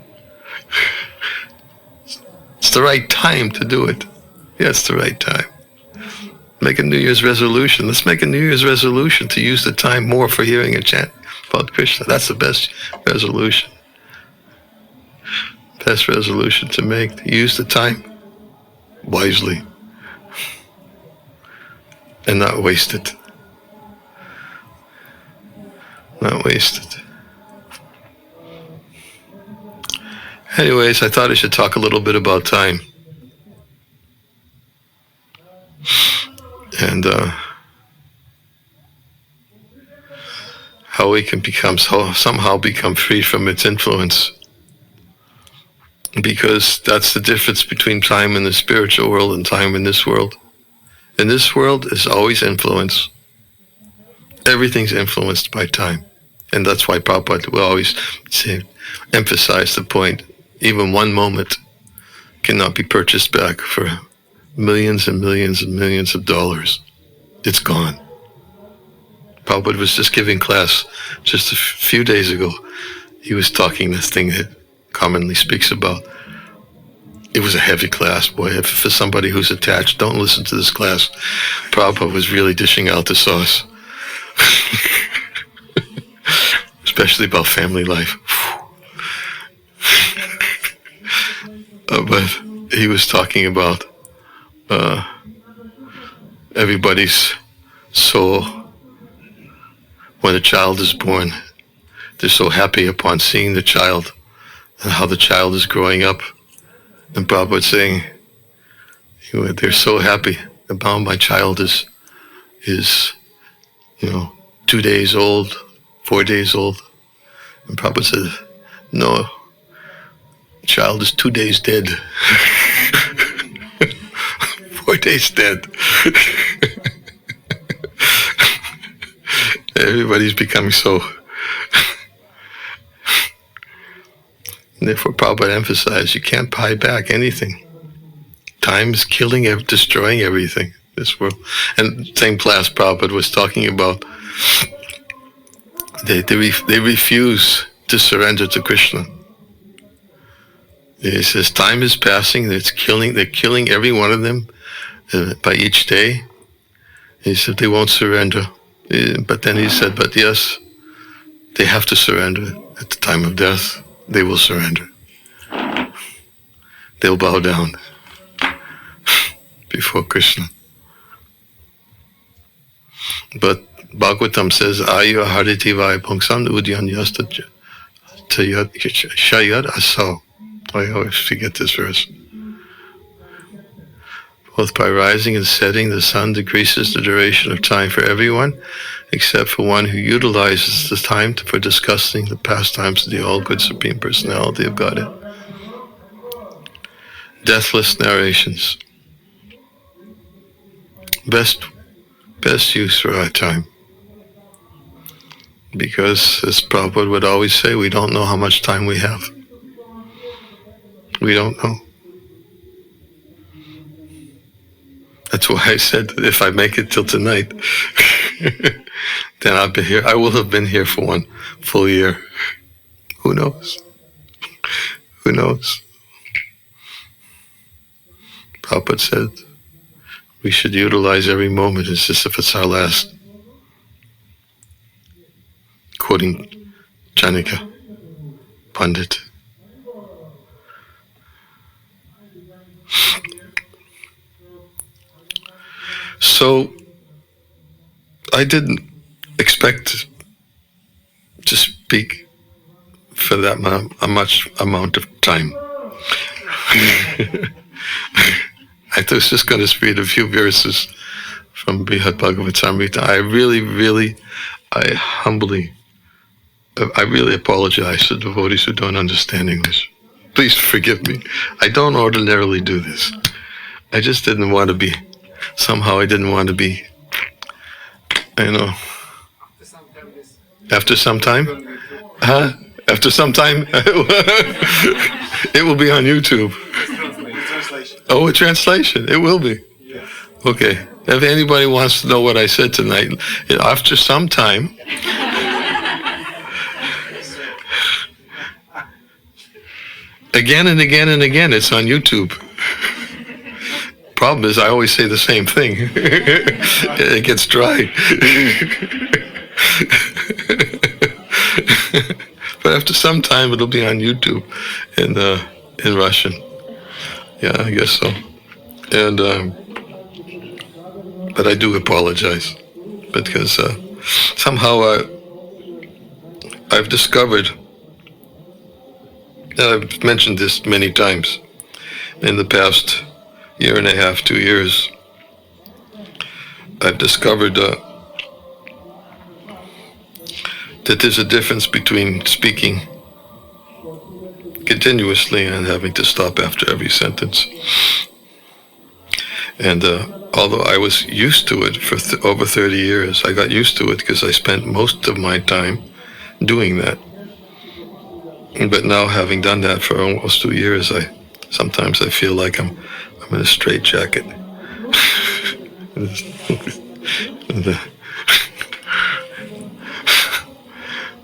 It's the right time to do it. Yeah, it's the right time. Make a New Year's resolution. Let's make a New Year's resolution to use the time more for hearing a chant about Krishna. That's the best resolution. Best resolution to make, to use the time wisely and not waste it. Not waste it. Anyways, I thought I should talk a little bit about time. And how we can somehow become free from its influence. Because that's the difference between time in the spiritual world and time in this world. In this world is always influence. Everything's influenced by time. And that's why Prabhupada will always emphasize the point, even one moment cannot be purchased back for millions and millions and millions of dollars. It's gone. Prabhupada was just giving class just a few days ago. He was talking this thing that commonly speaks about. It was a heavy class, boy. If for somebody who's attached, don't listen to this class. Prabhupada was really dishing out the sauce. Especially about family life. But he was talking about everybody's soul. When a child is born, they're so happy upon seeing the child and how the child is growing up. And Prabhupada saying, they're so happy about my child is 2 days old, 4 days old. And Prabhupada said, no, child is 2 days dead. 4 days dead. Everybody's becoming so. And therefore, Prabhupada emphasized, you can't buy back anything. Time is destroying everything in this world. And same class Prabhupada was talking about, they refuse to surrender to Krishna. He says, time is passing, they're killing every one of them by each day. He said, they won't surrender. But then he said, but yes, they have to surrender at the time of death. They will surrender. They'll bow down before Krishna. But Bhagavatam says, Aya hariti vaipungsam udyan yasta shayad aso. I always forget this verse. Both by rising and setting, the sun decreases the duration of time for everyone, except for one who utilizes the time for discussing the pastimes of the all-good Supreme Personality of Godhead. Deathless narrations. Best use for our time. Because, as Prabhupada would always say, we don't know how much time we have. We don't know. That's why I said that if I make it till tonight, then I'll be here. I will have been here for 1 full year. Who knows? Who knows? Prabhupada said we should utilize every moment as if it's our last. Quoting Janika Pandit. So I didn't expect to speak for that much amount of time. I thought I was just going to read a few verses from Brihad Bhagavatamrita. I really apologize to devotees who don't understand English. Please forgive me. I don't ordinarily do this. I just didn't want to be, somehow I didn't want to be, After some time? Huh? After some time? It will be on YouTube. Oh, a translation. It will be. Okay. If anybody wants to know what I said tonight, after some time, again and again and again, it's on YouTube. Problem is, I always say the same thing. It gets dry. But after some time, it'll be on YouTube in Russian. Yeah, I guess so. And but I do apologize because somehow I've discovered. I've mentioned this many times in the past year and a half, 2 years. I've discovered that there's a difference between speaking continuously and having to stop after every sentence. And although I was used to it for over 30 years, I got used to it because I spent most of my time doing that. But now, having done that for almost 2 years, sometimes I feel like I'm in a straitjacket.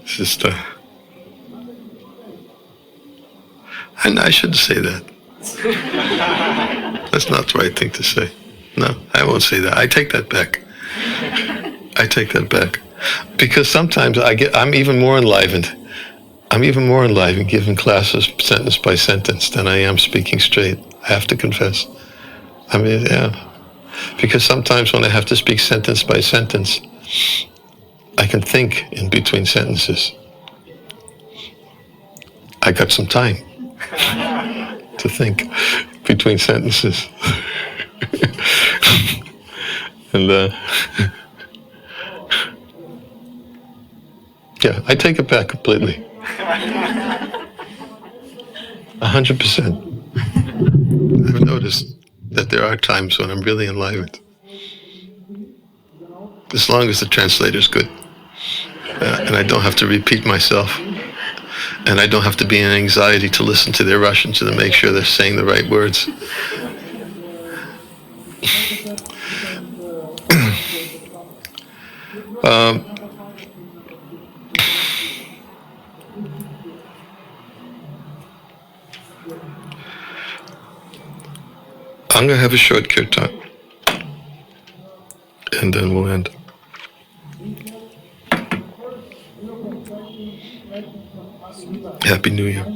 It's just, and I shouldn't say that. That's not the right thing to say. No, I won't say that. I take that back. I take that back. Because sometimes I'm even more enlivened. I'm even more enlivened giving classes sentence by sentence than I am speaking straight. I have to confess. I mean, yeah. Because sometimes when I have to speak sentence by sentence, I can think in between sentences. I got some time to think between sentences. And yeah, I take it back completely. 100%. I've noticed that there are times when I'm really enlivened. As long as the translator's good. And I don't have to repeat myself. And I don't have to be in anxiety to listen to their Russian to make sure they're saying the right words. I'm going to have a short kirtan. And then we'll end. Happy New Year.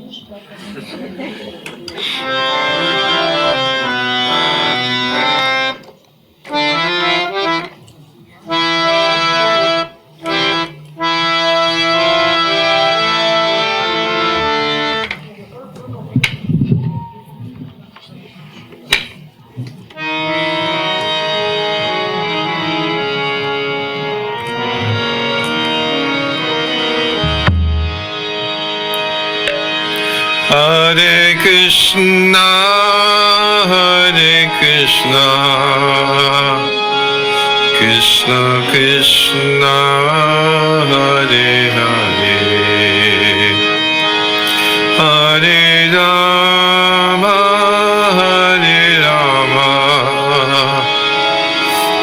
Hare Krishna, Hare Krishna, Krishna Krishna, Hare Hare, Hare Rama, Hare Rama,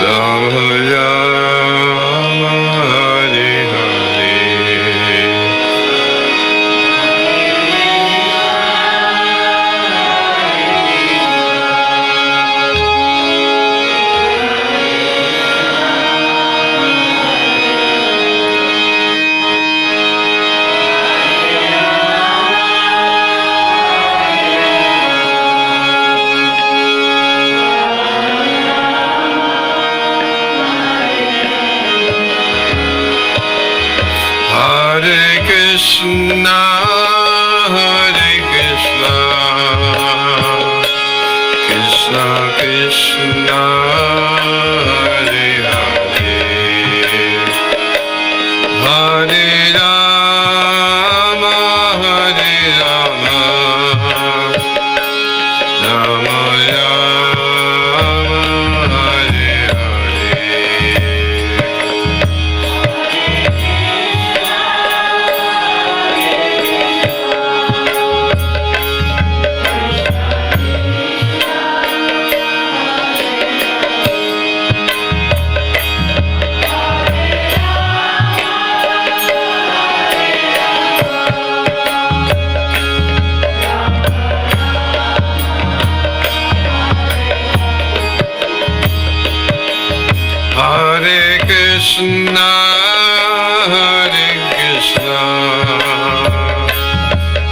Rama Rama, Hare Hare. Hare Krishna, Hare Krishna, Krishna Krishna, Hare Hare, Hare Rama, Hare Rama, Rama Rama, Hare Hare. Hare Krishna, Hare Krishna,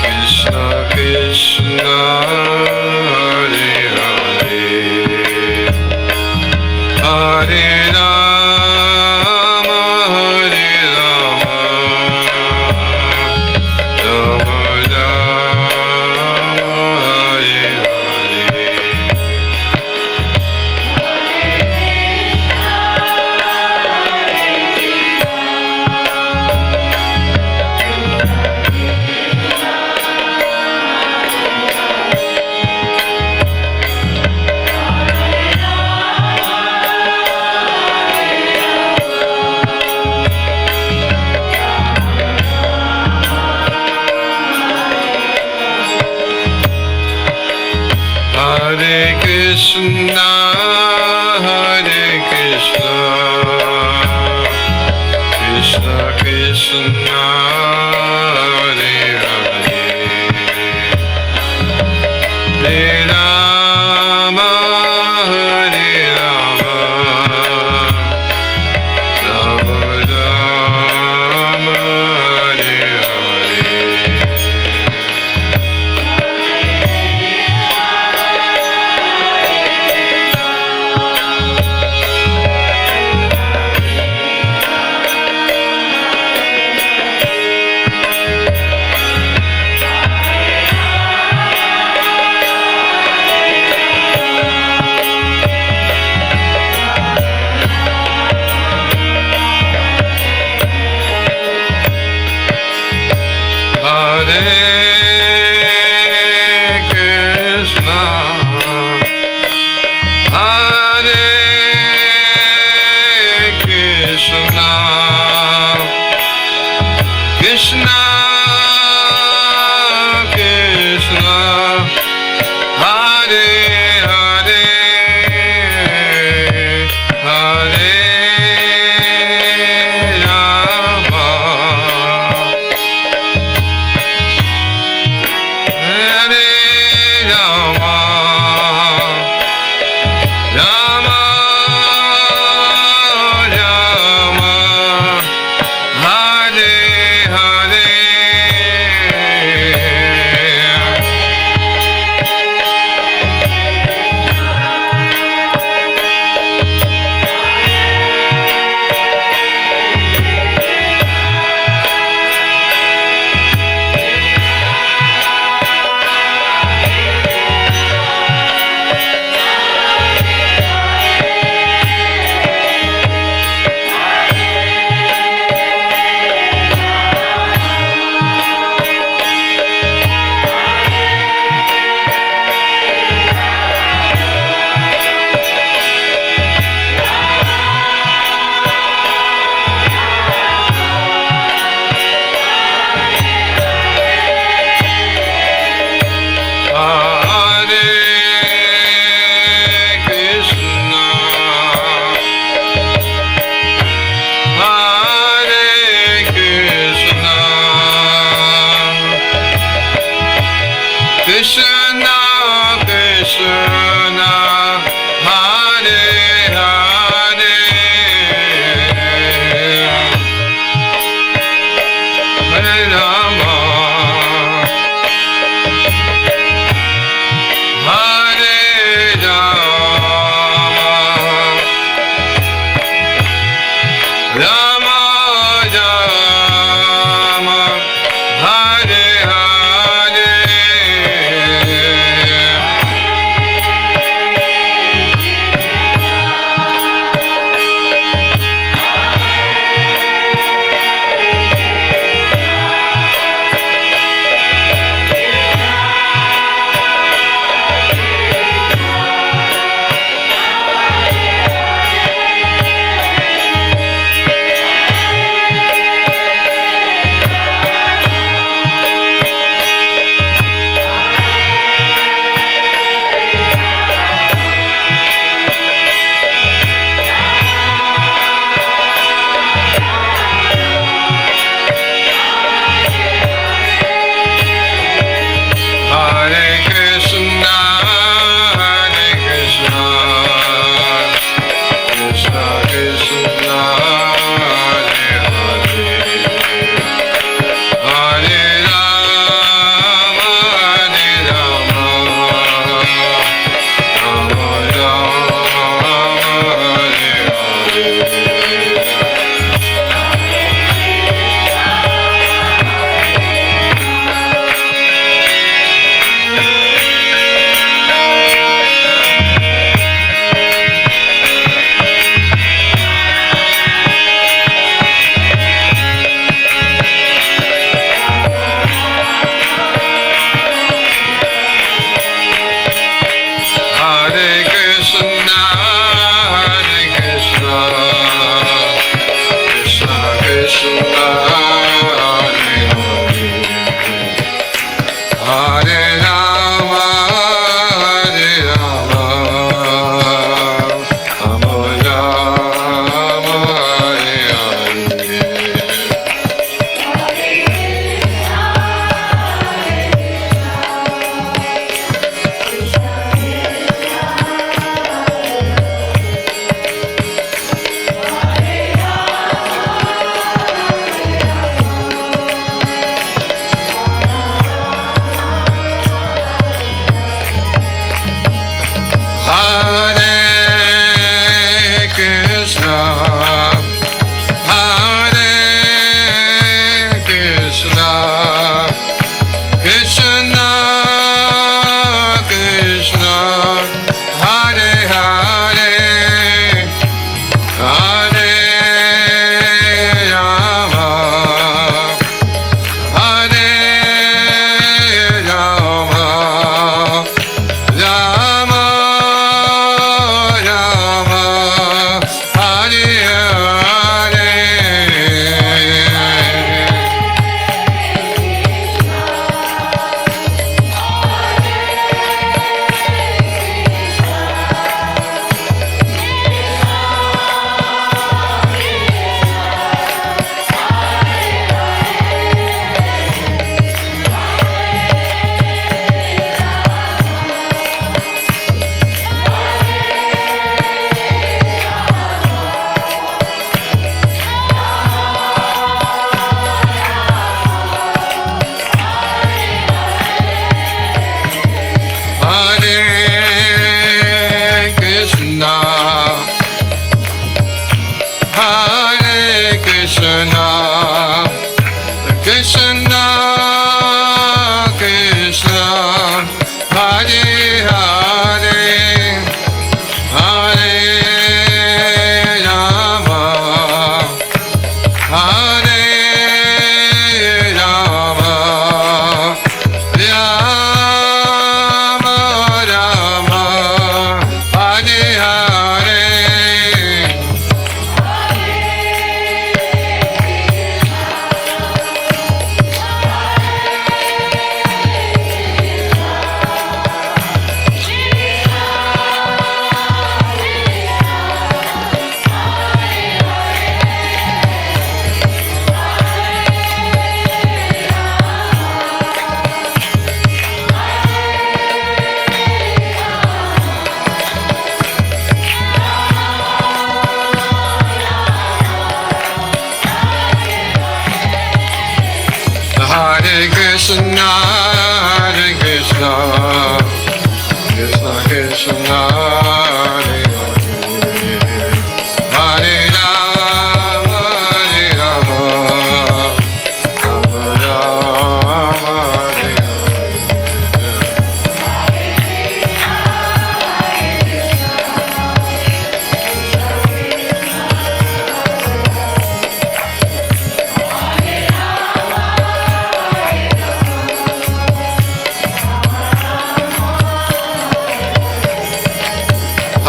Krishna Krishna, Hare Hare, Hare Rama, Hare Rama, Rama Rama, Hare Hare. Hare Krishna, Hare Krishna, Krishna Krishna, Hare Hare, Hare Rama, Hare Rama, Rama Rama, Hare Hare.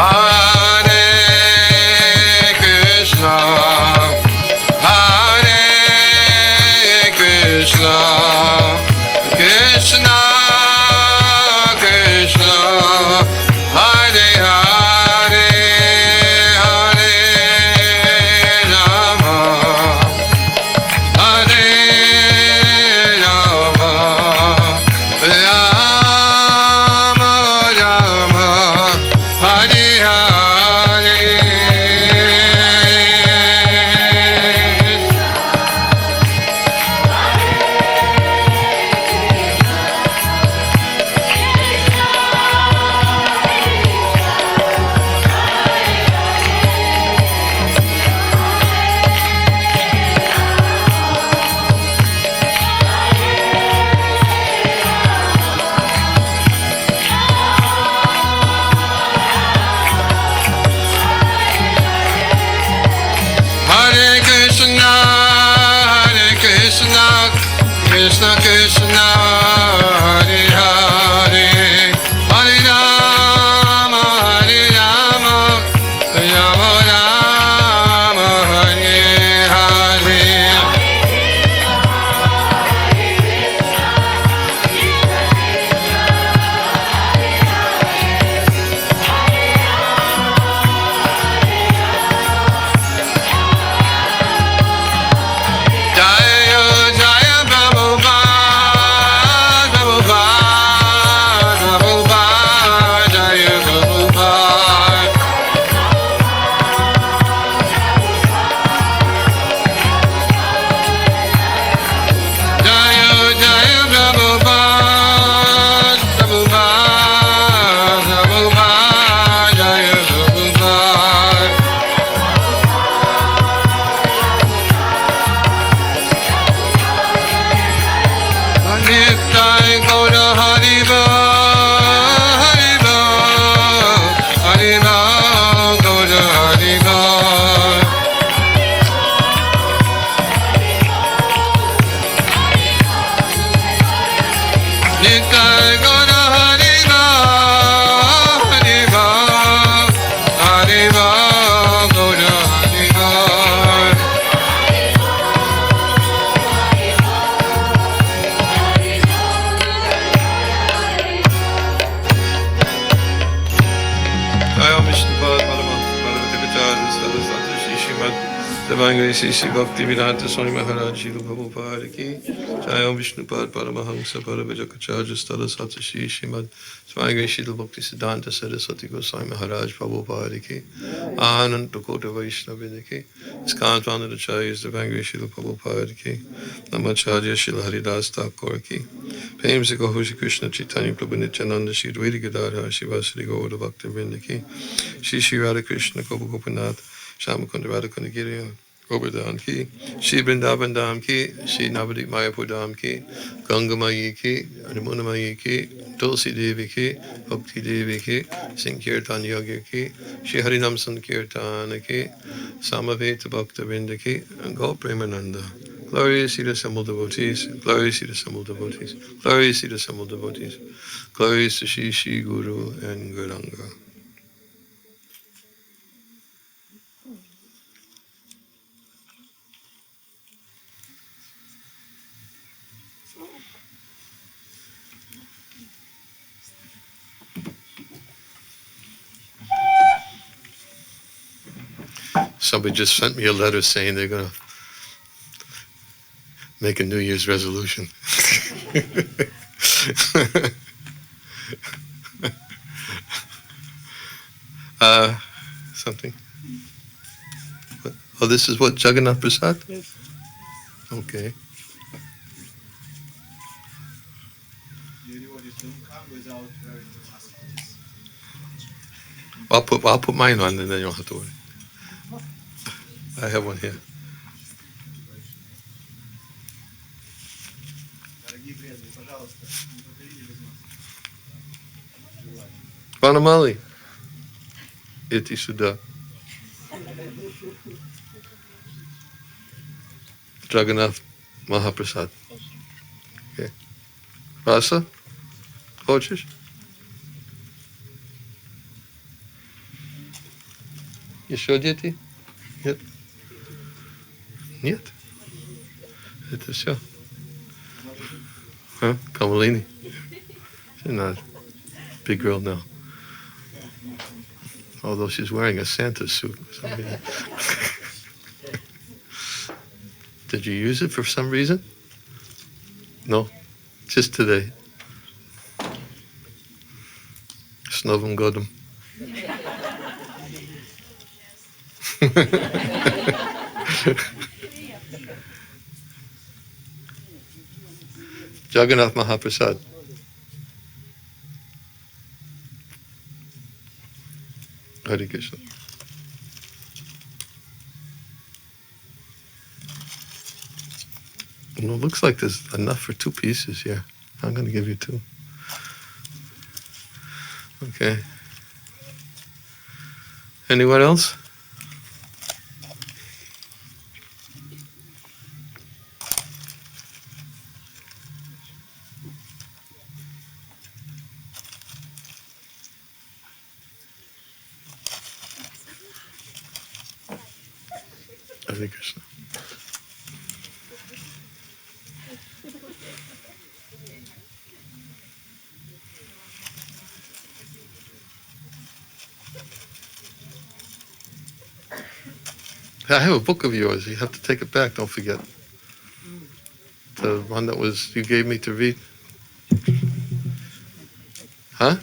Hare Swami Sri Bhakti Vedanta Swami Maharaj Jiva Prabhupada Ki Jai Om Vishnupad Paramahamsa Paravajakacharya Stala Satashi Srimad Swami Sri Bhakti Siddhanta Saraswati Goswami Maharaj Prabhupada Ki Ananta Kota Vaishnava Ki Iskant Vandanacharyas Devangri Sri Prabhupada Ki Namacharya Sri Haridas Thakur Ki Prem Se Gaur Shri Krishna Chaitanya Prabhu Nityananda Shri Dvaita Gadadhar Shivasari Gaura Bhakta Vrinda Ki Shri Shri Radha Krishna Gopa Gopinath Shamakunda Radhakunda Giri Govardhan Ki, Shri Vrindavan Dham Ki, Shri Navadip Mayapur Dham Ki, Ganga Mayi Ki, Ramuna Mayi Ki, Tulsi Devi Ki, Bhakti Devi Ki, Sankirtan Yogi Ki, Shri Harinam Sankirtan Ki, Samaveta Bhakta Vrinda Ki, and Gaur Premananda. Glorious to the assembled devotees, glorious to the assembled devotees, glorious to the assembled devotees, glorious to Shri Shri Guru and Gauranga. Somebody just sent me a letter saying they're going to make a New Year's resolution. Something. What? Oh, this is what, Jagannath Prasad? Yes. Okay. Devotees don't come without wearing the mask. I'll put mine on and then you don't have to worry. I have one here. Дорогие преданные, пожалуйста, не подходите без маски. Желательно. Vanamali. Iti Sudha. Jagannath Mahaprasad. Okay. Rasa? Хочешь? Еще дети? Нет? Нет? Это все. Huh? Kamalini. She's not a big girl now. Although she's wearing a Santa suit. For some reason. Did you use it for some reason? No? Just today. Snovam Godam. Jagannath Mahaprasad. Hare Krishna. Well, it looks like there's enough for 2 pieces here. I'm going to give you 2. Okay. Anyone else? Hare Krishna. I have a book of yours. You have to take it back. Don't forget. The one that was you gave me to read. Huh?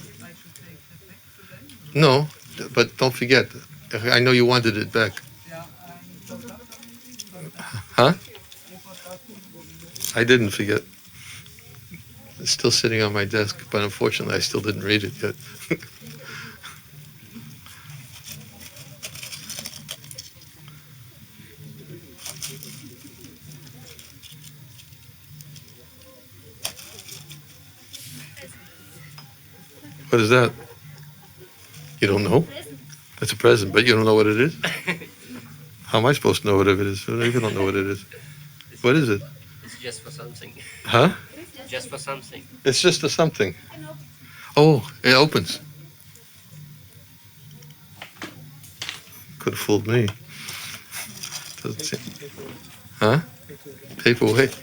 No, but don't forget. I know you wanted it back. Huh? I didn't forget. It's still sitting on my desk, but unfortunately I still didn't read it yet. What is that? You don't know? It's a present, but you don't know what it is? How am I supposed to know what it is? You don't know what it is. What is it? It's just for something. Huh? Just for something. It's just a something. Oh, it opens. Could have fooled me. Doesn't seem. Huh? Paperweight.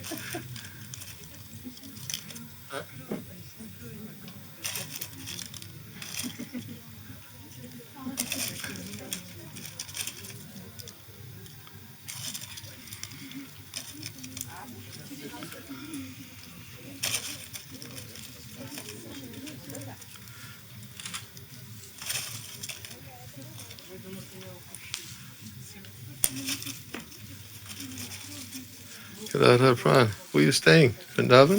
Radha Pran. Where are you staying? Vrindavan?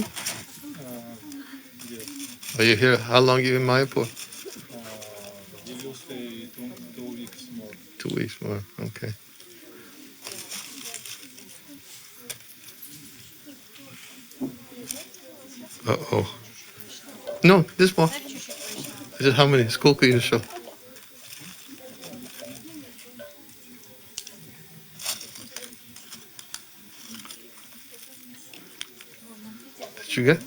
Yes. Are you here? How long are you in Mayapur? We will stay 2 weeks more. 2 weeks more. Okay. Uh-oh. No, this more. Is it how many? Сколько еще? Did you get?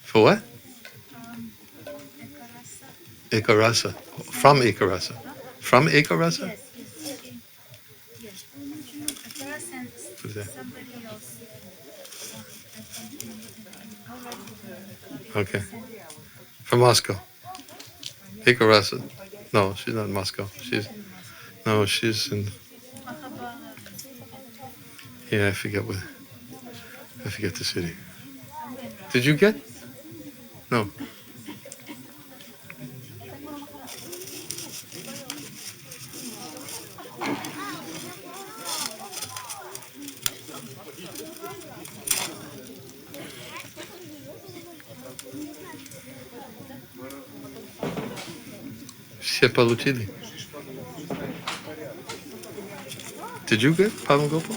For what? Ekarasa. From Ekarasa. From Ekarasa? Yes. Taras and Who's that? somebody else. Okay. From Moscow. Ekarasa. No, she's not in Moscow. She's in. Yeah, I forget the city. Did you get? No. Все получили. Did you get Pavan Gopal?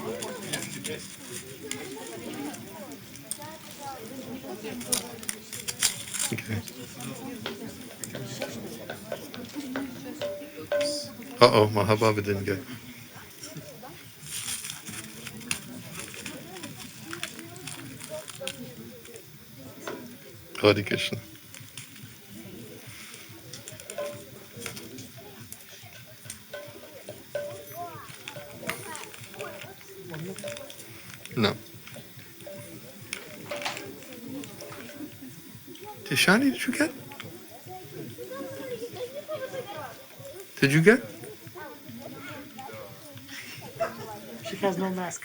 Okay. Uh-oh, Mahababa didn't get. Hare Krishna. No. Tishani, did you get? Did you get? She has no mask.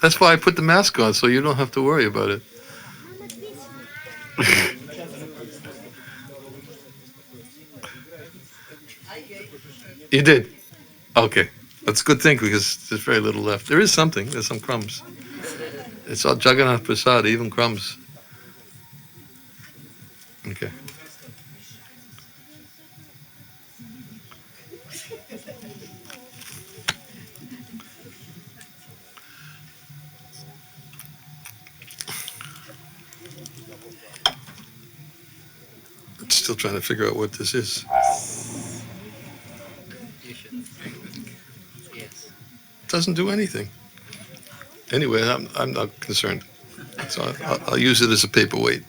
That's why I put the mask on, so you don't have to worry about it. You did? Okay. That's a good thing because there's very little left. There is something. There's some crumbs. It's all Jagannath Prasad, even crumbs. Okay. I'm still trying to figure out what this is. You should. Yes. It doesn't do anything. Anyway, I'm not concerned. So I'll use it as a paperweight.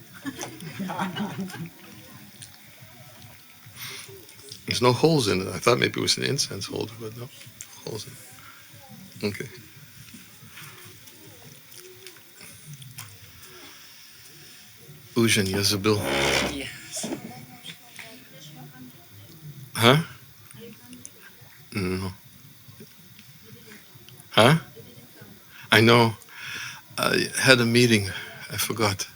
There's no holes in it. I thought maybe it was an incense holder, but no holes in it. Okay. Ujan Yezabil. Yes. Huh? No. Huh? I know. I had a meeting. I forgot.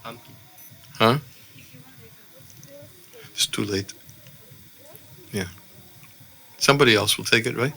Pumpkin. Huh? It's too late. Yeah. Somebody else will take it, right?